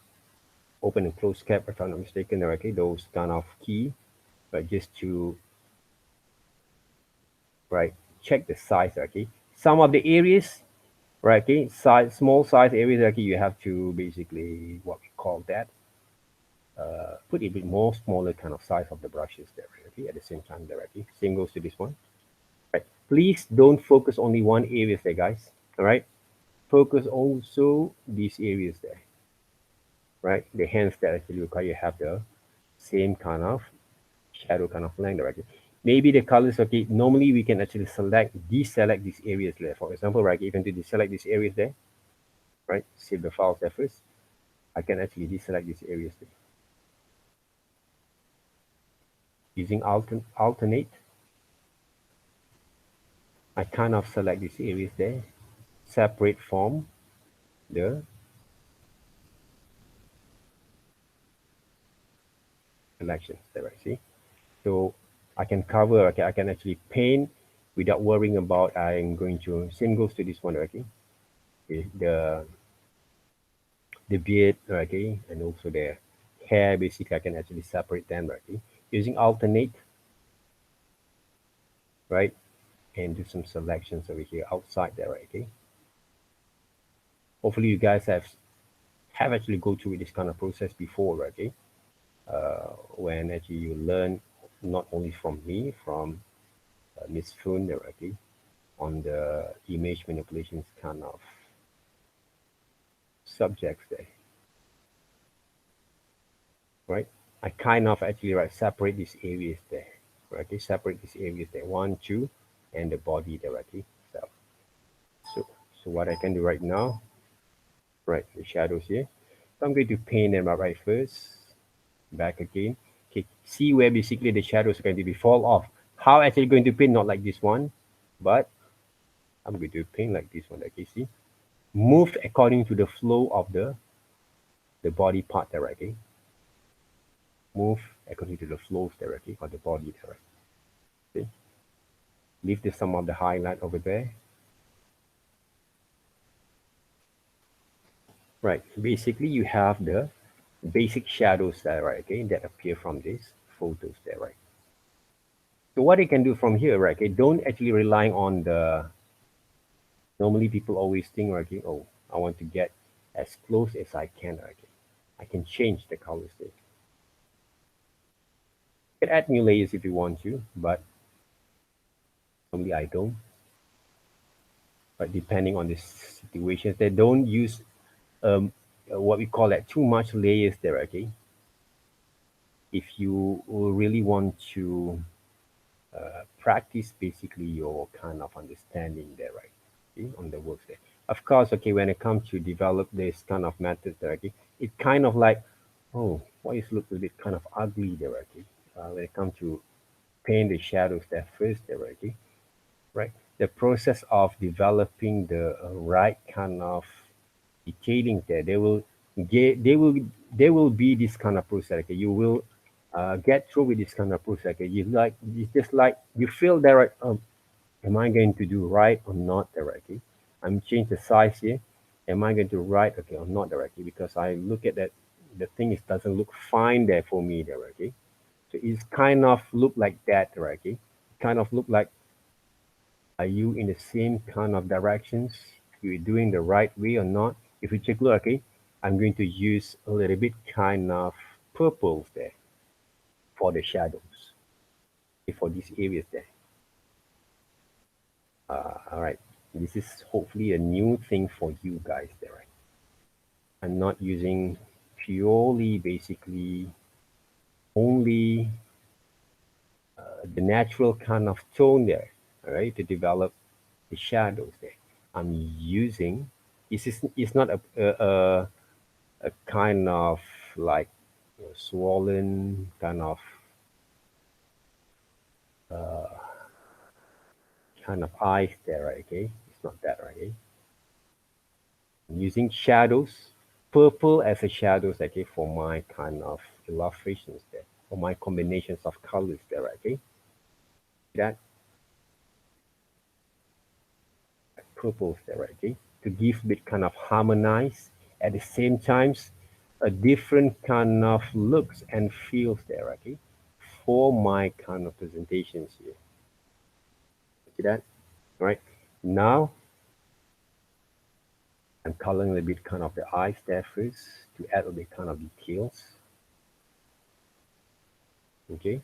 open and close cap if I'm not mistaken there, okay. Those kind of key, but just to right check the size, okay. Some of the areas, right, okay, size, small size areas, okay, you have to basically what we call that, put a bit more smaller kind of size of the brushes there, okay, at the same time there, okay. Same goes to this one, right? Please don't focus only one areas there, guys. All right, focus also these areas there, right? The hands that actually require you have the same kind of shadow kind of length, right? Maybe the colors, okay, normally we can actually deselect these areas there. For example, right, even to deselect these areas there, right? Save the files there first. I can actually deselect these areas there. Using alternate, I kind of select these areas there, separate from the selections there, right? See? So I can cover, okay, I can actually paint without worrying about I'm going to, same goes to this one, okay? The beard, okay, and also the hair, basically I can actually separate them, okay? Using alternate, right? And do some selections over here outside there, okay? Hopefully you guys have actually go through this kind of process before, okay? When actually you learn not only from me, from Miss Fun, okay, on the image manipulations kind of subjects there, right? I kind of actually right separate these areas there, right? Okay, separate these areas there, one, two, and the body there, okay. So, so what I can do right now, right? The shadows here. So I'm going to paint them up right first, back again. Okay, see where basically the shadows are going to be fall off. How actually going to paint? Not like this one, but I'm going to paint like this one. Okay, see, moved according to the flow of the body part there, okay. move according to the flows directly or the body directly. See? Leave the some of the highlight over there. Right. Basically, you have the basic shadows there, right? Okay, that appear from these photos there, right? So what you can do from here, right? Okay, don't actually rely on the. Normally, people always think, right? Okay, oh, I want to get as close as I can, right? Okay, I can change the colors there. You can add new layers if you want to, but normally I don't. But depending on the situations, they don't use what we call that too much layers there. Okay, if you really want to practice basically your kind of understanding there, right? Okay, on the works there. Of course, okay, when it comes to develop this kind of methods there, okay, it kind of like, oh, why is look a bit kind of ugly there, okay? When it comes to paint the shadows there first there, okay, right? The process of developing the right kind of detailing there, they will be this kind of process. Okay? You will get through with this kind of process. Okay? It's just like you feel that right, am I going to do right or not directly? I'm change the size here. Am I going to right okay or not directly? Because I look at that the thing is doesn't look fine there for me directly. So it's kind of look like that directly. Kind of look like are you in the same kind of directions? You're doing the right way or not? If you check look, okay, I'm going to use a little bit kind of purples there for the shadows, okay, for these areas there. All right, this is hopefully a new thing for you guys there, right? I'm not using purely basically only the natural kind of tone there, all right, to develop the shadows there. I'm using it's not a kind of like swollen kind of eyes there, right? Okay, it's not that, right? Okay? I'm using shadows, purple as a shadows, okay, for my kind of illustrations there, for my combinations of colors there, right? Okay, that purples there, right? Okay, to give bit kind of harmonize at the same times a different kind of looks and feels there, okay, for my kind of presentations here. See that? All right. Now I'm coloring a bit kind of the eyes there first to add a bit kind of details. Okay.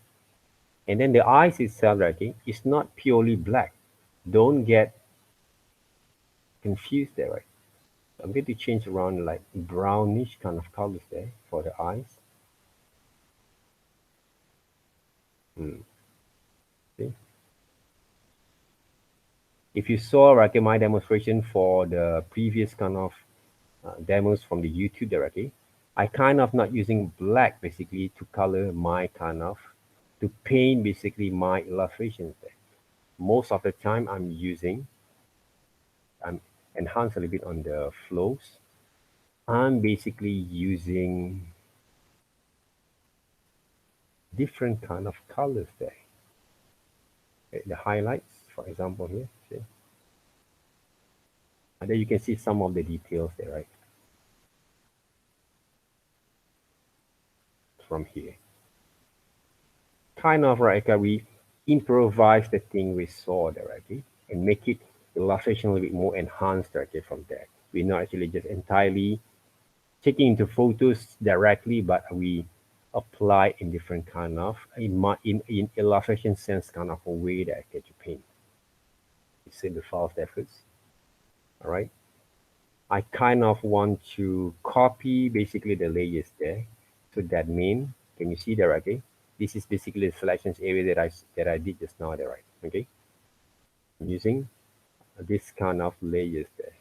And then the eyes itself, right, okay, is not purely black. Don't get confused there, right? I'm going to change around like brownish kind of colors there for the eyes. Hmm. See? If you saw right, my demonstration for the previous kind of demos from the YouTube directly, I kind of not using black basically to color my kind of to paint basically my illustrations there. Most of the time I'm enhance a little bit on the flows. I'm basically using different kind of colors there. Okay, the highlights, for example, here, see? And then you can see some of the details there, right? From here. Kind of like we improvise the thing we saw there, okay? And make it illustration a little bit more enhanced, okay, from there. We're not actually just entirely taking into photos directly, but we apply in different kind of in illustration sense kind of a way that I get to paint. You see the files there first. All right. I kind of want to copy basically the layers there. So that mean, can you see there? Okay. This is basically the selections area that I did just now there, right? Okay. I'm using this kind of layers there.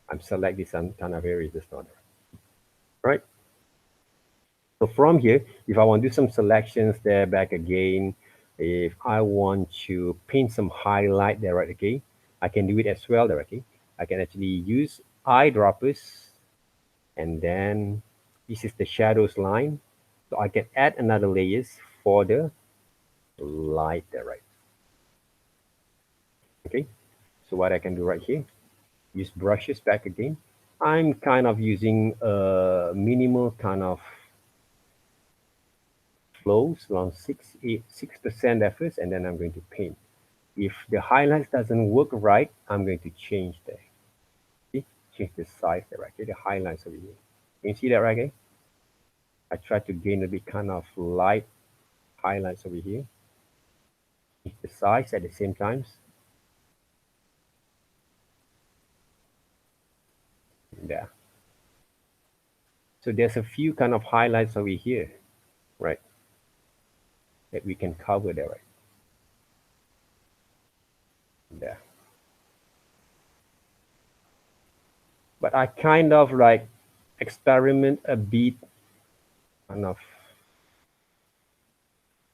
I'm select this kind of areas just now there. Right. So from here, if I want to do some selections there back again, if I want to paint some highlight there, right, okay, I can do it as well there, okay. I can actually use eyedroppers and then this is the shadows line. So I can add another layers for the light there, right? Okay. So what I can do right here, use brushes back again. I'm kind of using a minimal kind of flows around 6% at first, and then I'm going to paint. If the highlights doesn't work right, I'm going to change there. See? Change the size there, right? Okay, the highlights over here. Can you see that right? Okay? I try to gain a bit kind of light highlights over here. Change the size at the same time. There. So there's a few kind of highlights over here, right? That we can cover there, right? There. But I kind of like experiment a bit kind of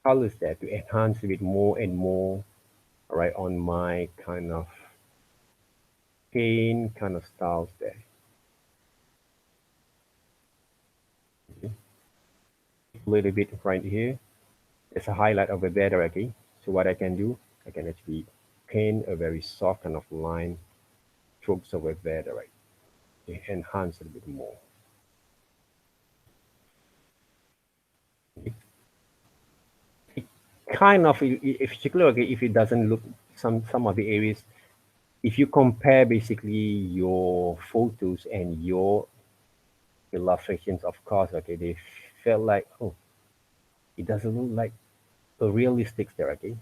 colors there to enhance a bit more and more, right, on my kind of paint kind of styles there. Okay. A little bit right here. There's a highlight over there directly. So what I can do, I can actually paint a very soft kind of line strokes over there, right, to enhance it a bit more. Okay. Kind of, if particularly okay, if it doesn't look some of the areas, if you compare basically your photos and your illustrations, of course, okay, they felt like, oh, it doesn't look like a realistic there, okay.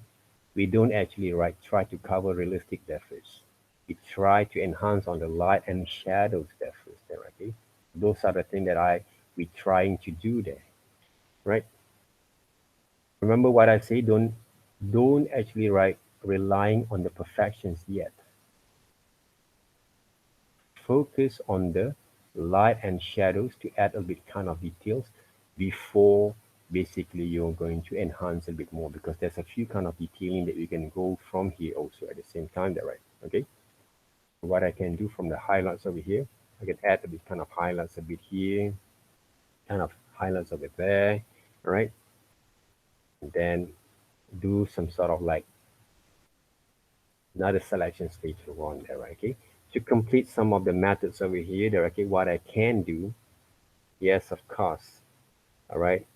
We don't actually right try to cover realistic there first. We try to enhance on the light and shadows there first there, okay. Those are the things that we trying to do there, right? Remember what I say, don't actually right relying on the perfections yet. Focus on the light and shadows to add a bit kind of details before basically you're going to enhance a bit more, because there's a few kind of detailing that you can go from here also at the same time there, right? Okay. What I can do from the highlights over here, I can add a bit kind of highlights a bit here, kind of highlights over there, right? And then do some sort of like another selection later on there, right? Okay. To complete some of the methods over here there, okay, what I can do, yes, of course. All right.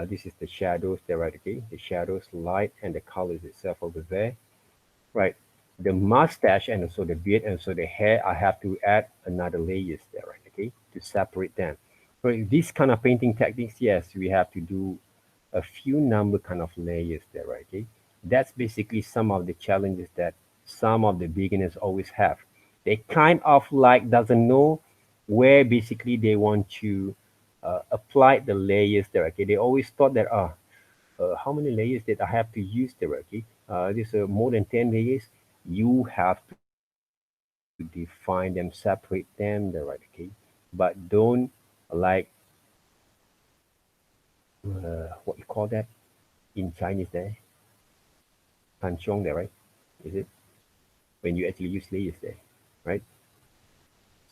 This is the shadows there, right? Okay. The shadows, light, and the colors itself over there, right? The mustache and also the beard and also the hair, I have to add another layers there, right? Okay, to separate them. For this kind of painting techniques, yes, we have to do a few number kind of layers there, right? Okay, that's basically some of the challenges that some of the beginners always have. They kind of like doesn't know where basically they want to apply the layers there. Okay, they always thought that how many layers that I have to use there. Okay, this more than 10 layers. You have to define them, separate them there, right? Okay, but don't like what you call that in Chinese there, panchong there, right? Is it when you actually use layers there, right?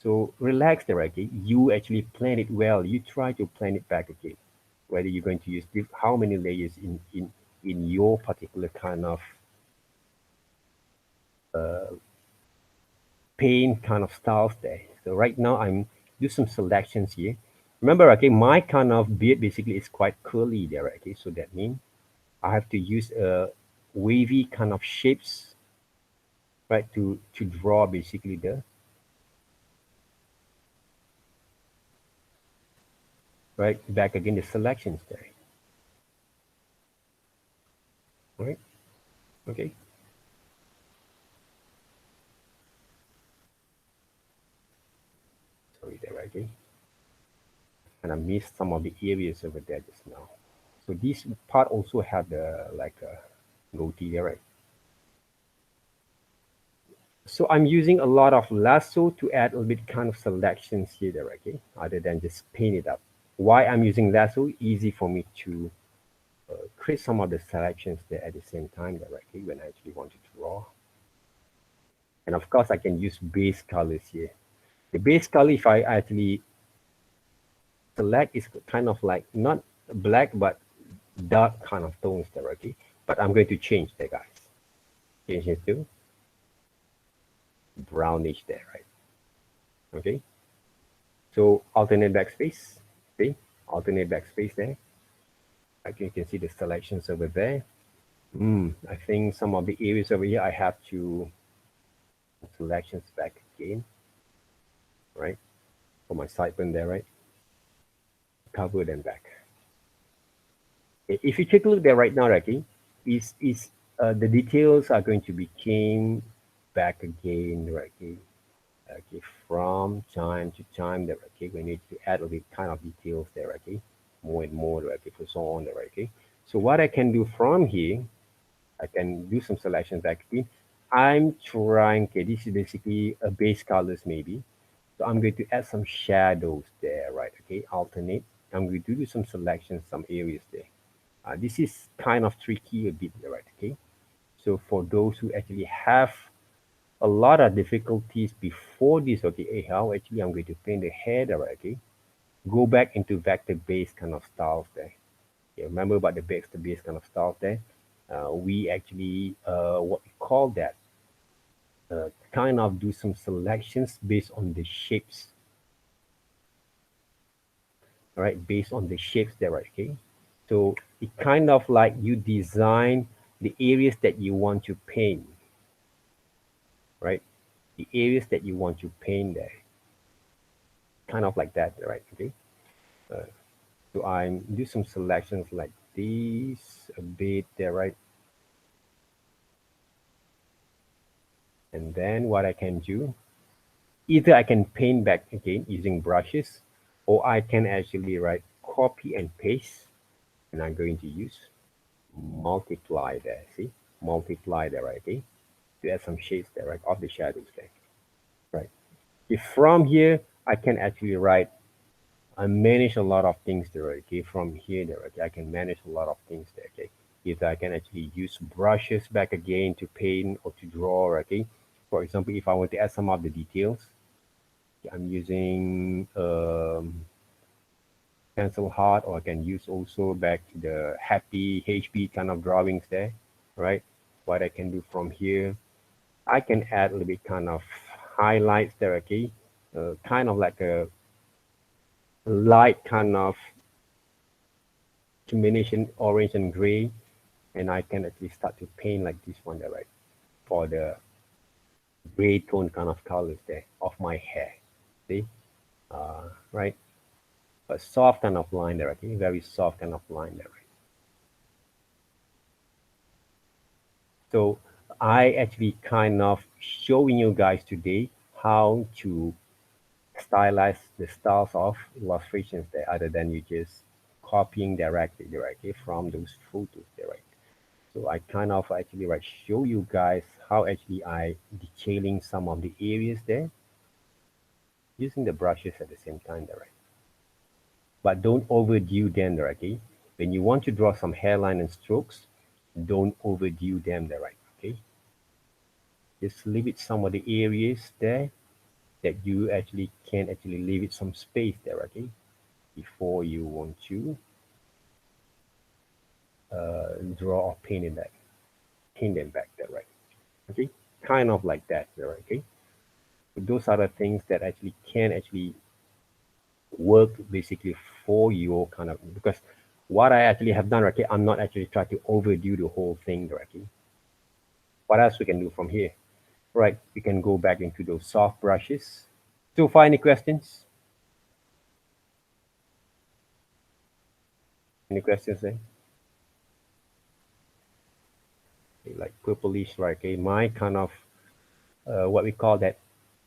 So relax there, okay? You actually plan it well. You try to plan it back again, whether you're going to use how many layers in your particular kind of paint kind of styles there. So right now I'm do some selections here. Remember, okay, my kind of beard basically is quite curly there, okay? So that means I have to use a wavy kind of shapes, right, to draw basically the right back again the selections there, right? Okay, sorry there, okay, and I missed some of the areas over there just now. So this part also have the like a goatee there, right? So I'm using a lot of lasso to add a little bit kind of selections here there, okay, other than just paint it up. Why I'm using lasso? Easy for me to create some of the selections there at the same time directly when I actually want to draw. And of course, I can use base colors here. The base color, if I actually select, is kind of like not black but dark kind of tones there, okay? But I'm going to change there, guys. Change it to brownish there, right? Okay. So alternate backspace. See, alternate backspace there. Okay, you can see the selections over there. I think some of the areas over here I have to selections back again, right? For my sideburn there, right? Cover them back. If you take a look there right now, okay, is the details are going to be came back again, right? Okay, okay, from time to time there, okay, we need to add a bit kind of details there, okay, more and more, okay, for so on there, okay. So what I can do from here, I can do some selections actually. I'm trying, okay, this is basically a base colors maybe. So I'm going to add some shadows there, right? Okay, alternate. I'm going to do some selections, some areas there. This is kind of tricky a bit, right? Okay. So for those who actually have a lot of difficulties before this, okay, how actually I'm going to paint the head, right? Okay. Go back into vector based kind of styles there. Okay, remember about the base kind of styles there. We actually what we call that kind of do some selections based on the shapes, all right, based on the shapes there, right? Okay, so it kind of like you design the areas that you want to paint, right? The areas that you want to paint there, kind of like that, right? Okay, uh, so I do some selections like this a bit there, right? And then what I can do, either I can paint back again using brushes, or I can actually right copy and paste, and I'm going to use multiply there. See, multiply there, right? Okay, to add some shades there, right, of the shadows there, right? If from here I can actually write, I manage a lot of things there, right? Okay, from here there, okay, I can manage a lot of things there, okay. Either I can actually use brushes back again to paint or to draw, okay. For example, if I want to add some of the details, I'm using pencil heart, or I can use also back to the happy HB kind of drawings there, right? What I can do from here, I can add a little bit kind of highlights there, okay? Kind of like a light kind of combination orange and gray, and I can actually start to paint like this one there, right? For the gray tone kind of colors there of my hair, see? Right? A soft kind of line there, okay? Very soft kind of line there, right? So I actually kind of showing you guys today how to stylize the styles of illustrations there, other than you just copying directly from those photos there, right? So I kind of actually right show you guys how actually I detailing some of the areas there using the brushes at the same time there, right? But don't overdo them there, okay? When you want to draw some hairline and strokes, don't overdo them there, right? Okay? Just leave it some of the areas there that you actually can actually leave it some space there, okay? Before you want to draw or paint it back, paint them back there, right? Okay? Kind of like that there, okay? Those are the things that actually can actually work basically for your kind of, because what I actually have done, okay, I'm not actually trying to overdo the whole thing directly. What else we can do from here? Right, we can go back into those soft brushes. So far, any questions? Any questions there? Okay, like purplish, right? Okay, my kind of what we call that.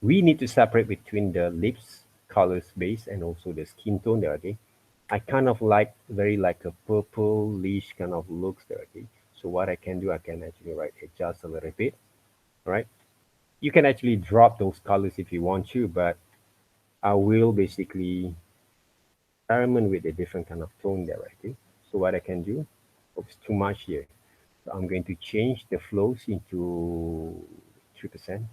We need to separate between the lips colors base and also the skin tone there. Okay, I kind of like very like a purplish kind of looks there. Okay, so what I can do, I can actually right adjust a little bit. Right, you can actually drop those colors if you want to, but I will basically experiment with a different kind of tone there, okay? So what I can do, oops, too much here. So I'm going to change the flows into 3%,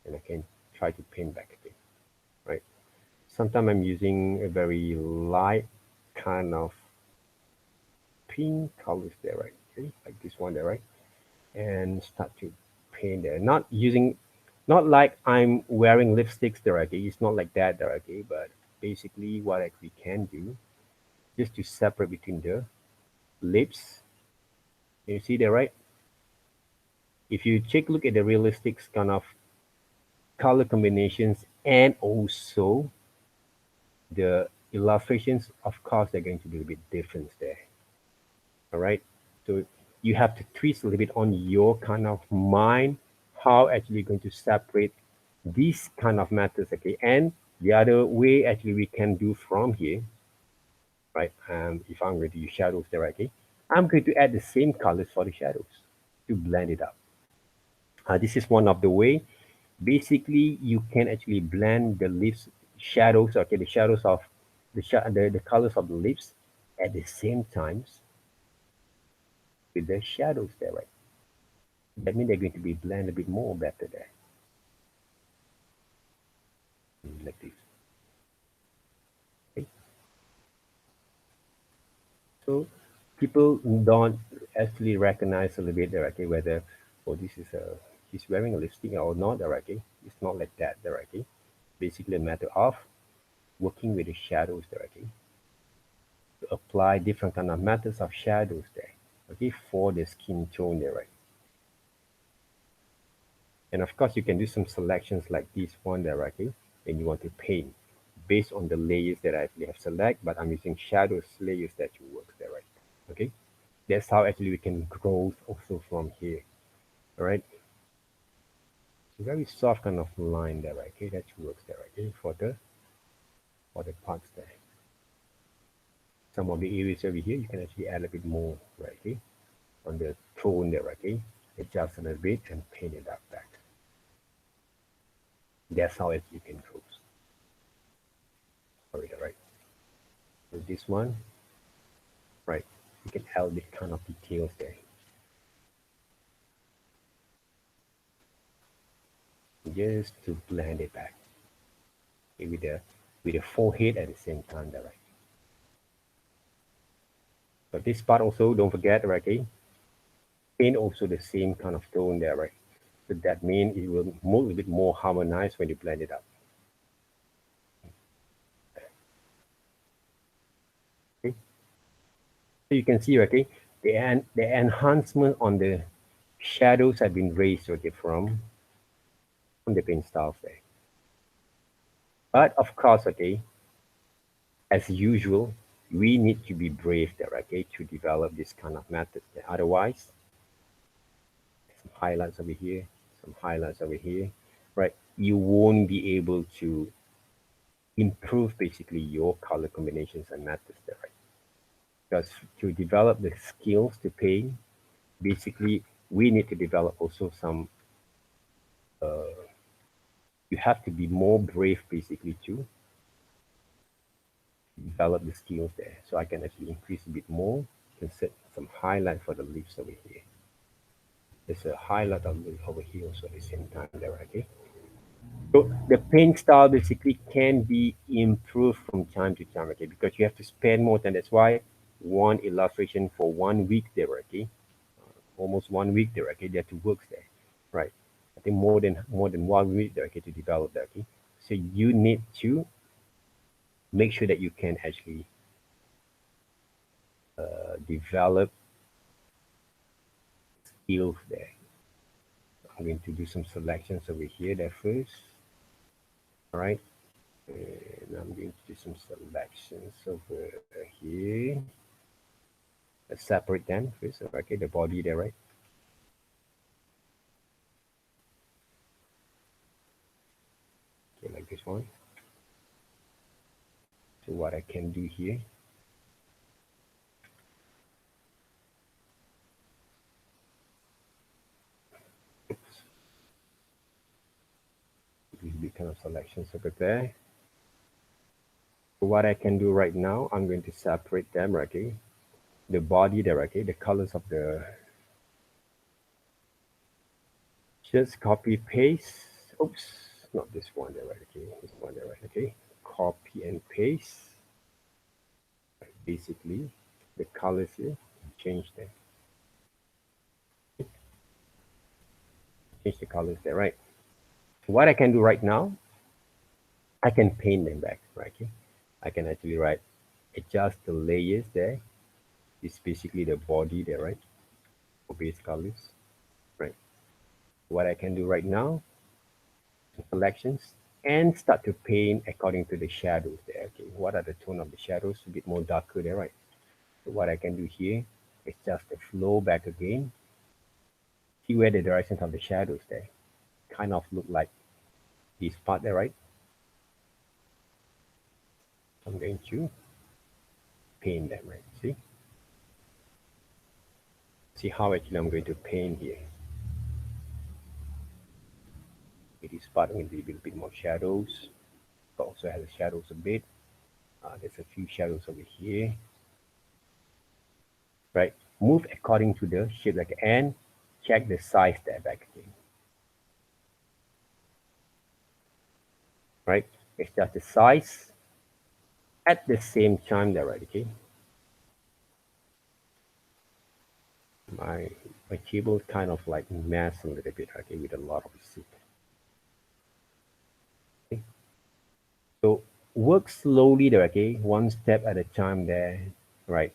and I can try to paint back again, right? Sometimes I'm using a very light kind of pink colors there, right? Okay, like this one there, right? And start to paint there. Not using, not like I'm wearing lipsticks there, okay? It's not like that there, okay? But basically, what we can do just to separate between the lips. You see there, right? If you take a look at the realistic kind of color combinations and also the illustrations, of course, they're going to be a bit different there. All right. So you have to twist a little bit on your kind of mind how actually you're going to separate these kind of methods. Okay. And the other way actually we can do from here, right? If I'm going to use shadows directly, I'm going to add the same colors for the shadows to blend it up. This is one of the way. Basically, you can actually blend the leaves shadows, okay, the shadows of the colors of the leaves at the same times with the shadows there, right? That means they're going to be blend a bit more better there, like this. Okay? So people don't actually recognize a little bit there, okay, whether oh this is a he's wearing a lipstick or not, okay? It's not like that, okay? Basically a matter of working with the shadows there, okay? To apply different kind of methods of shadows there, okay, for the skin tone there, right? And of course, you can do some selections like this one there, okay, when you want to paint based on the layers that I actually have select, but I'm using shadows layers that you work there, right? Okay, that's how actually we can grow also from here. All right, very soft kind of line there, right? Okay, that works there, right? Okay, for the parts there. Some of the areas over here, you can actually add a bit more, right? Okay, on the tone there, okay? Adjust a little bit and paint it up back. That's how it you can close. Sorry, right? With this one, right? You can add this kind of details there. Just to blend it back. Okay, with the forehead at the same time there, right? But this part also, don't forget, right? Okay? Paint also the same kind of tone there, right? So that means it will move a bit more harmonized when you blend it up. Okay? So you can see, okay, the enhancement on the shadows have been raised, okay, from the paint styles there. But of course, okay, as usual, we need to be brave there, okay, to develop this kind of method. Otherwise, some highlights over here, some highlights over here, right? You won't be able to improve basically your color combinations and methods there, right? Because to develop the skills to paint, basically we need to develop also some you have to be more brave basically to develop the skills there. So I can actually increase a bit more, can set some highlight for the leaves over here. There's a highlight of leaf over here also at the same time there, okay? So the paint style basically can be improved from time to time, okay? Because you have to spend more time. That's why one illustration for 1 week there, okay? Almost 1 week there, okay? They have to work there, right? I think more than 1 week there, okay, to develop that, okay? So you need to make sure that you can actually develop skills there. I'm going to do some selections over here there first, all right? And I'm going to do some selections over here. Let's separate them first, okay? The body there, right? Okay, like this one. So what I can do here, oops, this be kind of selections over there. So what I can do right now, I'm going to separate them, okay? The body there, okay? The colors of the, just copy paste. Oops, not this one there, right? Okay, this one there, right? Okay, copy and paste. basically the colors here, change them, change the colors there, right? What I can do right now, I can paint them back, right? Okay? I can actually adjust the layers there. It's basically the body there, right? For base colors, right? What I can do right now, selections, and start to paint according to the shadows there. Okay, what are the tone of the shadows? A bit more darker there, right? So what I can do here is just a flow back again. See where the directions of the shadows there kind of look like this part there, right? I'm going to paint them, right? See how actually I'm going to paint here. It is part with a little bit more shadows. It also has shadows a bit. There's a few shadows over here, right? Move according to the shape like and check the size there back again, right? Adjust the size at the same time there, right? Okay. My my table kind of like mess a little bit, okay, with a lot of seat. Okay. So work slowly there, okay, one step at a time there, right?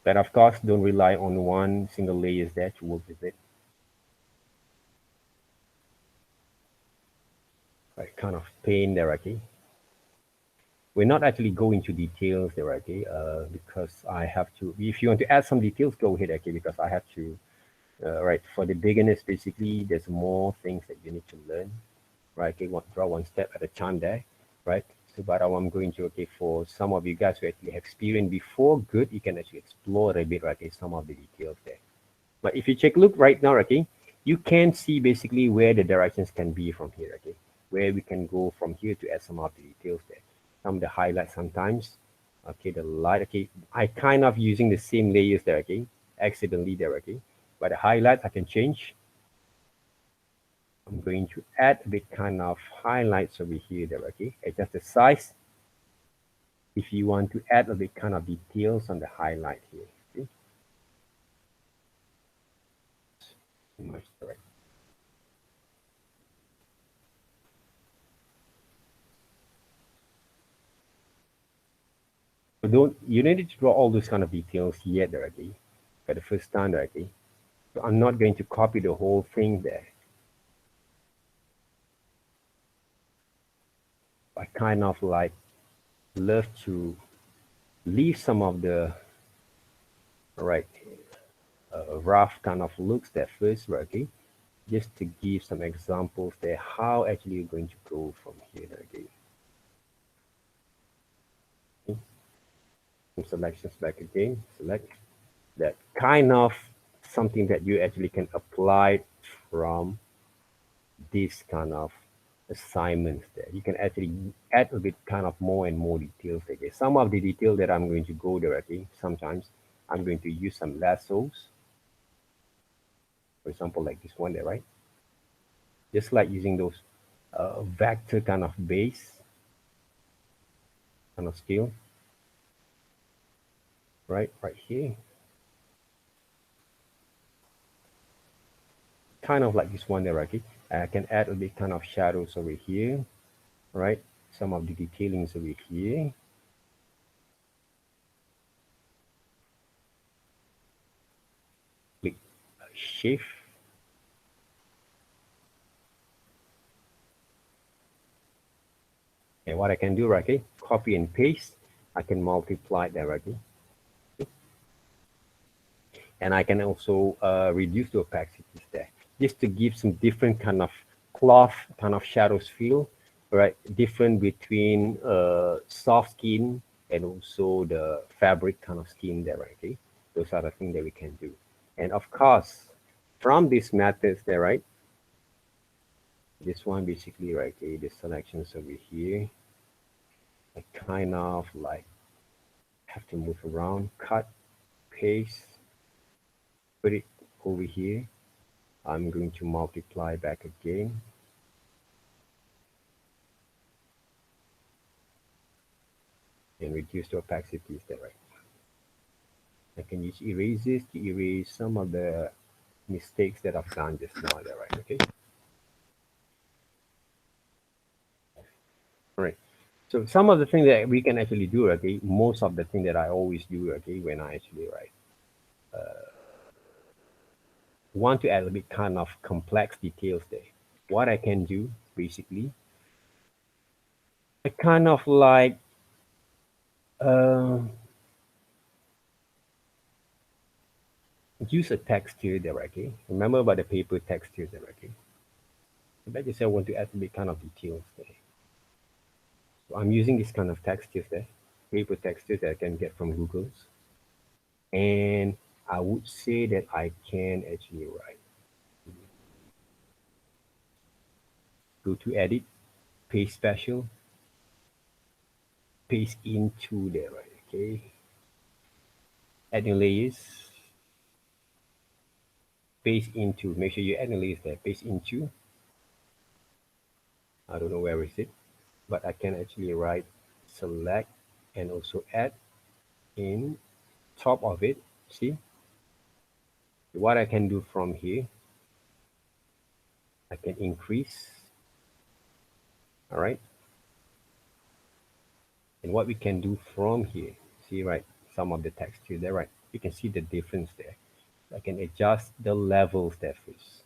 But of course, don't rely on one single layers there to work with it. Right, kind of paint there, okay. We're not actually going into details there, okay, because I have to. If you want to add some details, go ahead, okay, because I have to. Right, for the beginners, basically, there's more things that you need to learn. Right, okay, draw one step at a time there, right? So, but I'm going to, okay, for some of you guys who actually have experience before, good, you can actually explore a bit, right, okay, some of the details there. But if you check, look right now, okay, you can see basically where the directions can be from here, okay, where we can go from here to add some of the details there. Some of the highlights sometimes, okay, the light, okay, I kind of using the same layers there, okay, accidentally there, okay, but the highlights I can change. I'm going to add a bit kind of highlights over here there, okay, adjust the size if you want to add a bit kind of details on the highlight here, okay, much correct. So don't you need to draw all those kind of details yet directly for the first time directly. So I'm not going to copy the whole thing there. I kind of like love to leave some of the right rough kind of looks there first, right? Okay, just to give some examples there how actually you're going to go from here again. Okay. Some selections back again, select that kind of something that you actually can apply from this kind of assignments there. You can actually add a bit kind of more and more details again. Some of the detail that I'm going to go directly, sometimes I'm going to use some lassos, for example, like this one there, right? Just like using those vector kind of base kind of scale, right? Right here. Kind of like this one there, right? I can add a bit kind of shadows over here, right? Some of the detailings over here. Click shift. And what I can do, right? Okay, copy and paste. I can multiply directly. And I can also reduce the opacities there just to give some different kind of cloth kind of shadows feel, right? Different between soft skin and also the fabric kind of skin there, right? Okay, those are the things that we can do. And of course, from these methods there, right? This one basically, right? Okay, the selections over here, I kind of like have to move around, cut, paste, put it over here. I'm going to multiply back again. And reduce the opacities there, right? I can use erasers to erase some of the mistakes that I've done just now there, right? Okay. All right. So some of the things that we can actually do, okay, most of the thing that I always do, okay, when I actually write, want to add a bit kind of complex details there. What I can do, basically, I kind of like uh, use a texture there, okay? Remember about the paper textures there, okay? So let's just say I want to add a bit kind of details there. So I'm using this kind of textures there, paper textures that I can get from Google's. And I would say that I can actually write, go to edit, paste special, paste into there, right? Okay. Add new layers, paste into, make sure you add new layers there, paste into. I don't know where is it, but I can actually write select and also add in top of it. See what I can do from here. I can increase, all right, and what we can do from here, see, right, some of the texture there, right, you can see the difference there. I can adjust the levels there first,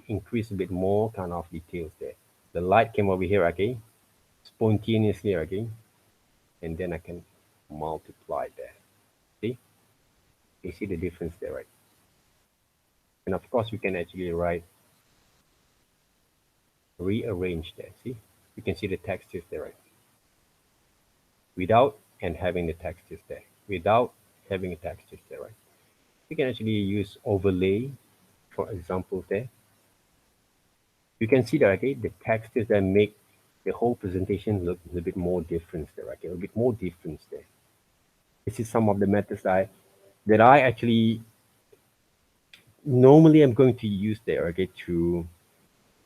increase a bit more kind of details there. The light came over here, okay, spontaneously, okay, and then I can multiply there. See, you see the difference there, right? And of course we can actually write rearrange there. See, you can see the textures there, right? Without and having the textures there, without having the textures there, right? You can actually use overlay, for example there. You can see that, okay, the textures that make the whole presentation look a little bit more different there, okay, a little bit more difference there. This is some of the methods that I actually normally I'm going to use there, okay, to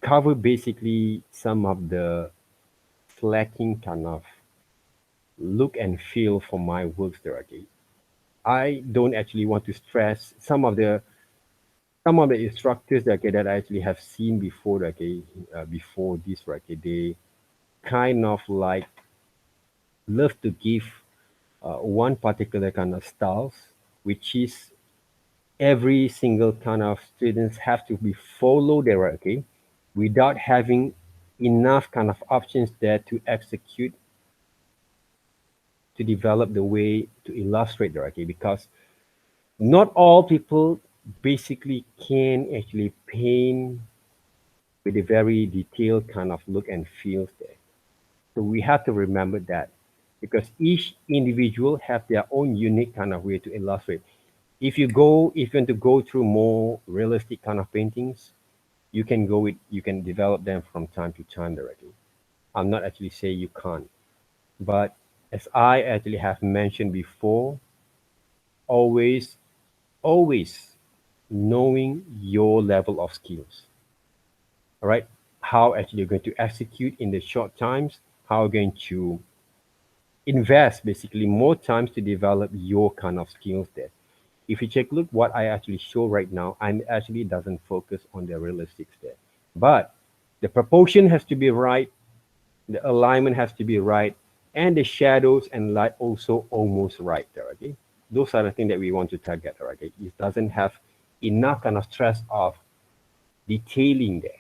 cover basically some of the slacking kind of look and feel for my works there, okay. I don't actually want to stress some of the instructors that, okay, that I actually have seen before, okay, before this, okay, they kind of like love to give one particular kind of styles, which is every single kind of students have to be followed there, okay, without having enough kind of options there to execute, to develop the way to illustrate there, okay, because not all people basically can actually paint with a very detailed kind of look and feels there. So we have to remember that because each individual have their own unique kind of way to illustrate. If you want to go through more realistic kind of paintings, you can develop them from time to time directly. I'm not actually saying you can't, but as I actually have mentioned before, always, always knowing your level of skills. All right, how actually you're going to execute in the short times, how you're going to invest basically more times to develop your kind of skills there. If you check, look what I actually show right now, I'm actually doesn't focus on the realistics there. But the proportion has to be right, the alignment has to be right, and the shadows and light also almost right there, okay? Those are the things that we want to target, okay? It doesn't have enough kind of stress of detailing there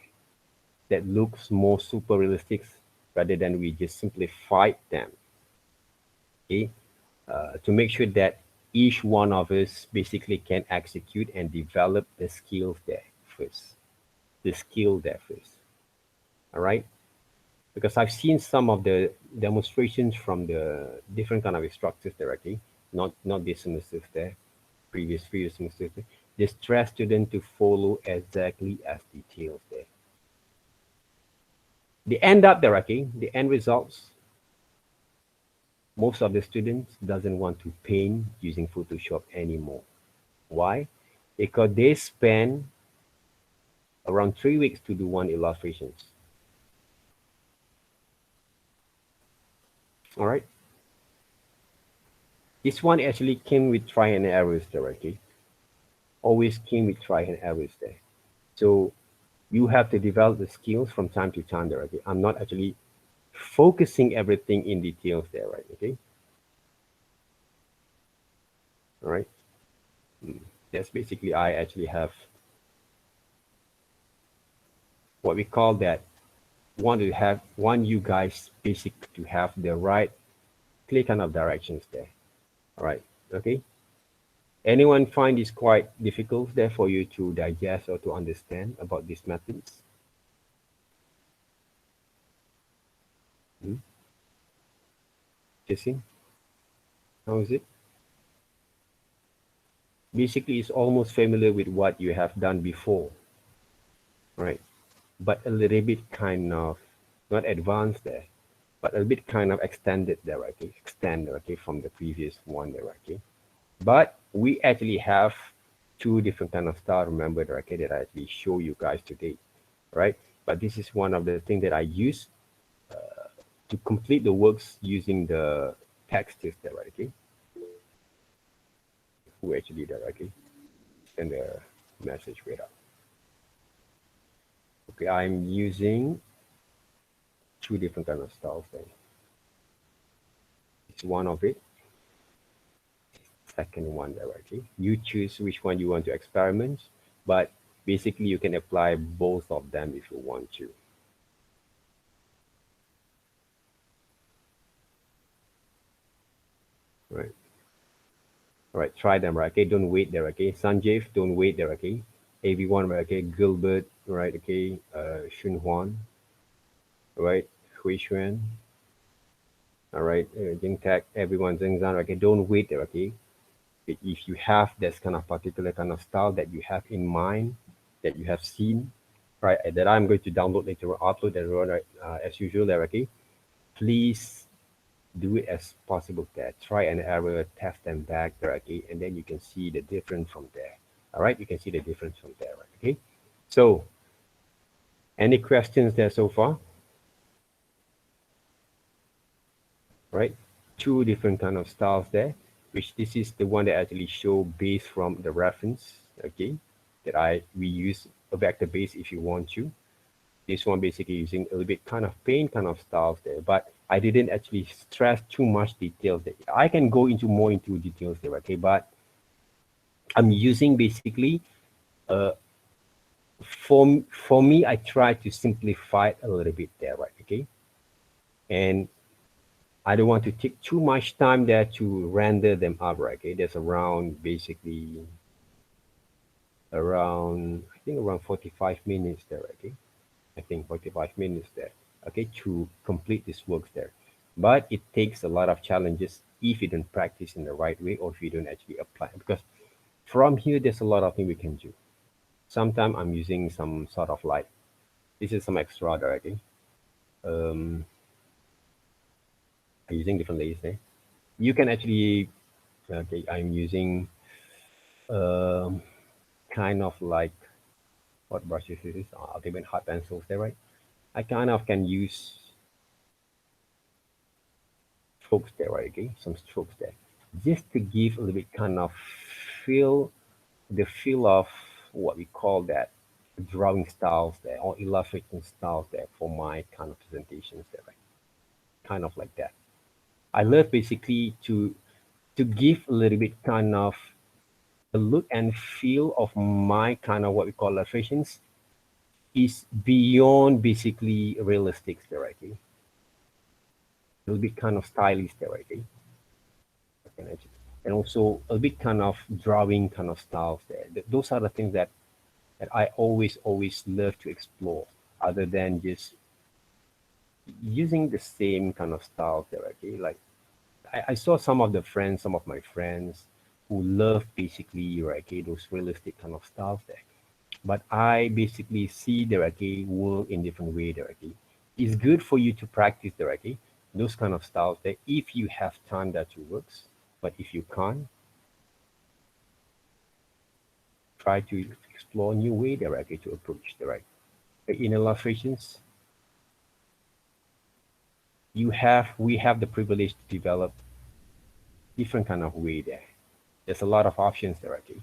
that looks more super realistic rather than we just simplify them, okay? To make sure that each one of us basically can execute and develop the skills there first. The skill there first. All right. Because I've seen some of the demonstrations from the different kind of instructors directly, not this semester there, previous semester. They stress student to follow exactly as details there. The end up there, okay, the end results, most of the students doesn't want to paint using Photoshop anymore. Why? Because they spend around 3 weeks to do one illustrations. All right. This one actually came with try and errors there, okay? Always came with try and errors there. So you have to develop the skills from time to time there, okay? I'm not actually focusing everything in details there, right? Okay. All right. That's basically I actually have what we call that want you guys basically to have the right clear kind of directions there. All right. Okay. Anyone find this quite difficult there for you to digest or to understand about these methods? Hmm? Jesse, how is it? Basically, it's almost familiar with what you have done before, right? But a little bit kind of not advanced there, but a bit kind of extended there, okay? Extend, okay, from the previous one there, okay? But we actually have two different kind of style, remember, okay, that I actually show you guys today, right? But this is one of the things that I use to complete the works using the text is there, right, okay? Who actually there, okay? Send the message right up. Okay, I'm using two different kind of styles then. It's one of it. Second one directly. You choose which one you want to experiment, but basically you can apply both of them if you want to. Right. All right. Try them. Right. Okay. Don't wait there. Okay. Sanjeev, don't wait there. Okay. Everyone. Right. Okay. Gilbert. Right. Okay. Shun Huan. Right. Hui Xuan. All right. Jing Tak. Everyone. Zheng Zhan. Okay. Don't wait there. Okay. If you have this kind of particular kind of style that you have in mind, that you have seen, right, that I'm going to download later on, upload later on, right, as usual, there, okay, please do it as possible there. Try and error, test them back there, okay, and then you can see the difference from there. All right, you can see the difference from there, right, okay. So, any questions there so far? Right, two different kind of styles there, which this is the one that actually show based from the reference, okay, that we use a vector base if you want to. This one basically using a little bit kind of paint kind of styles there, but I didn't actually stress too much details there. I can go into more into details there, okay, but I'm using basically uh for me I try to simplify it a little bit there, right, okay, and I don't want to take too much time there to render them up, right? Okay, there's around basically around I think around 45 minutes there, okay? I think 45 minutes there, okay, to complete this works there. But it takes a lot of challenges if you don't practice in the right way or if you don't actually apply. Because from here, there's a lot of things we can do. Sometimes I'm using some sort of like, this is some extra there, okay? Um, I'm using different layers there. You can actually, okay, I'm using um, kind of like what brushes this is ultimate hot pencils there, right? I kind of can use strokes there, right? Okay, some strokes there, just to give a little bit kind of feel the feel of what we call that drawing styles there or illustrating styles there for my kind of presentations there, right? Kind of like that. I love basically to give a little bit kind of the look and feel of my kind of what we call illustrations is beyond basically realistic there, right? Okay? A little bit kind of stylish there, right? Okay? And also a bit kind of drawing kind of styles there. Those are the things that I always love to explore, other than just using the same kind of styles there. Okay, like I saw some of my friends who love basically right, okay, those realistic kind of styles there. But I basically see the okay work in different way there. Okay, it's good for you to practice the okay those kind of styles there if you have time that it works. But if you can't, try to explore new way there okay to approach the right. In illustrations, we have the privilege to develop different kind of way there. There's a lot of options there, okay,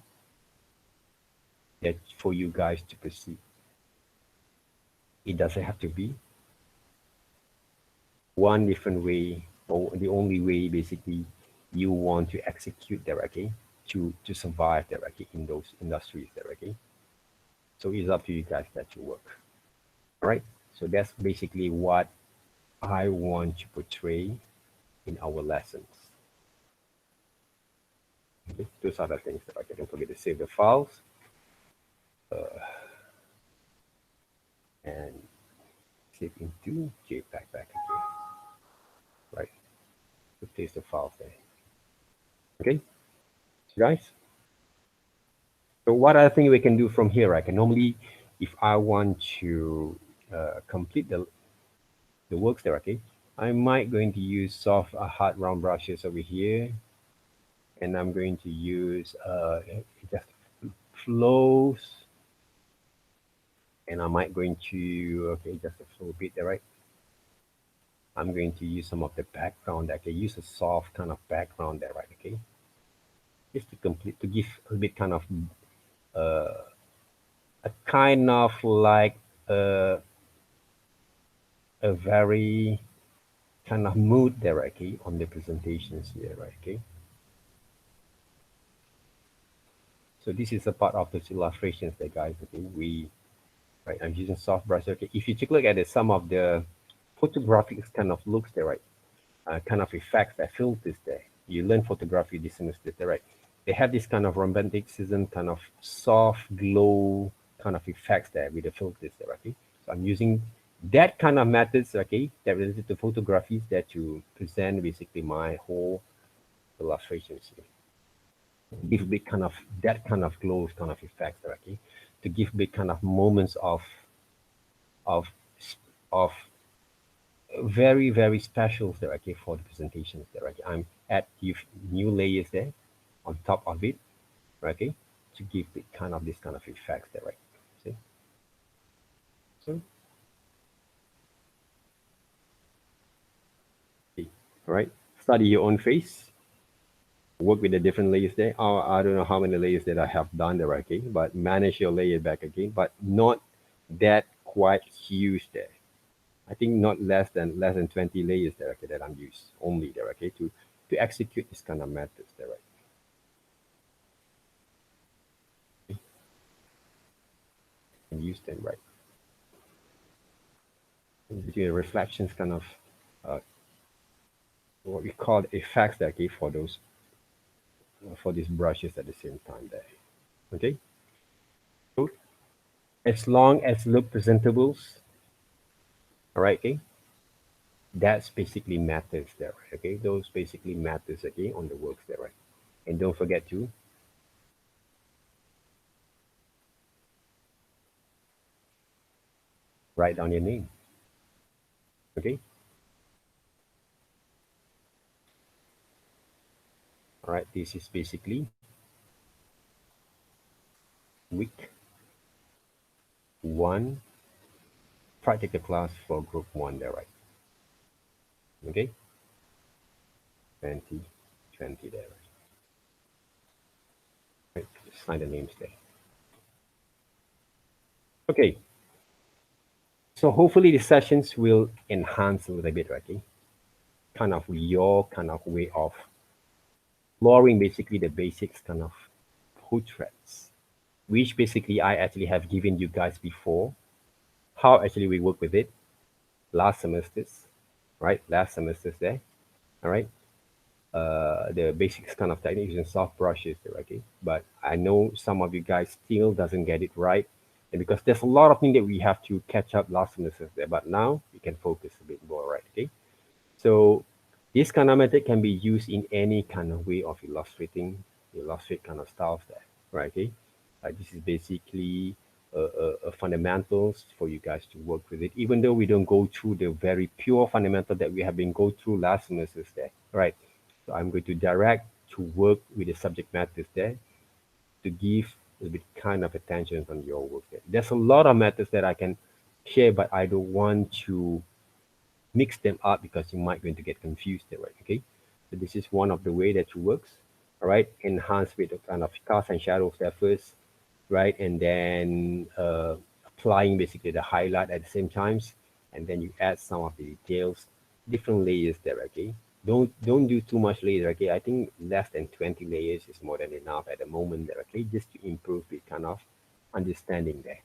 that for you guys to proceed. It doesn't have to be one different way or the only way basically you want to execute there, okay, to survive there, okay, in those industries there, okay. So it's up to you guys that you work. All right. So that's basically what I want to portray in our lessons. Okay? Those are the things that I don't forget to save the files and save into JPEG back again. Right. So paste the files there. Okay. So guys. So what I think we can do from here, I can normally, if I want to complete the works there, okay, I might going to use soft hard round brushes over here, and I'm going to use just flows, and I might going to, okay, just a flow bit there, right? I'm going to use some of the background. I can use a soft kind of background there, right? Okay, just to complete, to give a bit kind of a kind of like a very kind of mood there, okay, on the presentations here, right? Okay, so this is a part of those illustrations there, guys. Okay, we right, I'm using soft brush. Okay, if you take a look at it, some of the photographic kind of looks there, right? Kind of effects that filters there. You learn photography this semester, there, right? They have this kind of romanticism, kind of soft glow kind of effects there with the filters there, okay? So I'm using that kind of methods, okay, that related to photographies that to present basically my whole illustrations here. Give big kind of that kind of glows kind of effects there, okay? To give big kind of moments of of very very special there, okay, for the presentations there, okay. I'm add new layers there on top of it, okay, to give it kind of this kind of effects there, right? See, so see, right, study your own face, work with the different layers there. I don't know how many layers that I have done there, okay, but manage your layer back again, but not that quite huge there. I think not less than 20 layers there, okay, that I'm used only there, okay, to execute this kind of methods there, right? And use them right. Between reflections, kind of uh, what we call effects there, okay, for those for these brushes at the same time there. Okay, so as long as look presentables, all right, okay, that's basically matters there, right? Okay, those basically matters, okay, on the works there, right? And don't forget to write down your name. Okay, all right, this is basically week one practical class for group one there, right? Okay, 2020 there, right? Sign the names there. Okay, so hopefully the sessions will enhance a little bit, right? Okay? Kind of your kind of way of exploring basically the basics kind of portraits, which basically I actually have given you guys before, how actually we work with it last semesters, right? Last semesters there, all right? The basics kind of techniques and soft brushes there, okay? But I know some of you guys still doesn't get it right. And because there's a lot of things that we have to catch up last semester there, but now we can focus a bit more, right? Okay. So this kind of method can be used in any kind of way of illustrate kind of styles there, right? Okay. This is basically fundamentals for you guys to work with it, even though we don't go through the very pure fundamental that we have been go through last semesters there, right? So I'm going to direct to work with the subject matters there to give a bit kind of attention on your work there. There's a lot of methods that I can share, but I don't want to mix them up because you might going to get confused there, right? Okay. So this is one of the way that it works. All right, enhance with the kind of cast and shadows there first, right, and then applying basically the highlight at the same times, and then you add some of the details, different layers there. Okay, don't do too much layer. Okay, I think less than 20 layers is more than enough at the moment there. Okay, just to improve the kind of understanding there.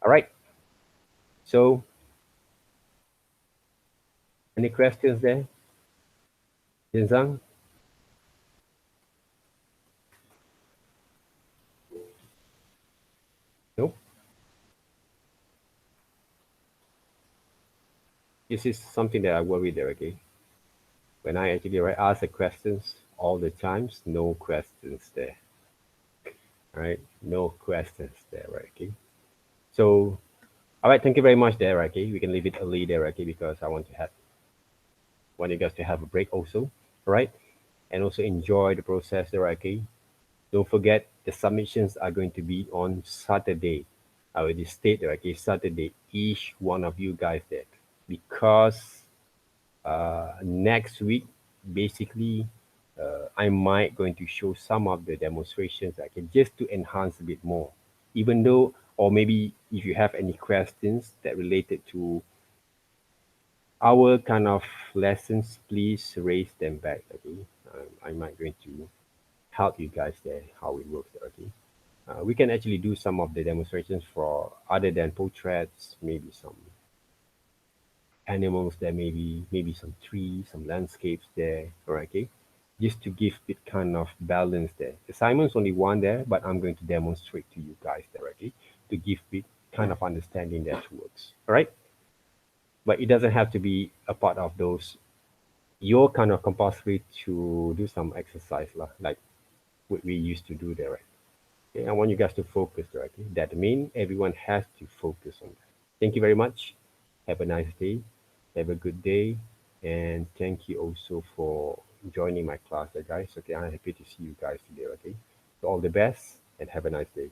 All right, so any questions there, Jinzang? No. This is something that I worry there. Okay, when I actually ask the questions all the times, no questions there. All right, no questions there. Right. Okay. So, all right, thank you very much there, okay. We can leave it early there, okay, because I want you guys to have a break also, all right, and also enjoy the process there, okay. Don't forget the submissions are going to be on Saturday. I already state there, okay, Saturday, each one of you guys there, because next week, basically, I might going to show some of the demonstrations, okay, just to enhance a bit more. Even though, or maybe if you have any questions that related to our kind of lessons, please raise them back, okay? I might going to help you guys there, how it works, okay? We can actually do some of the demonstrations for other than portraits, maybe some animals there, maybe some trees, some landscapes there, all right, okay? Just to give it kind of balance there. Assignment's only one there, but I'm going to demonstrate to you guys there, okay? To give it kind of understanding that works, all right? But it doesn't have to be a part of those. You're kind of compulsory to do some exercise, lah, like what we used to do there, right? Okay, I want you guys to focus there, okay? That means everyone has to focus on that. Thank you very much. Have a nice day. Have a good day. And thank you also for joining my class there, guys. Okay, I'm happy to see you guys today, okay? So all the best and have a nice day.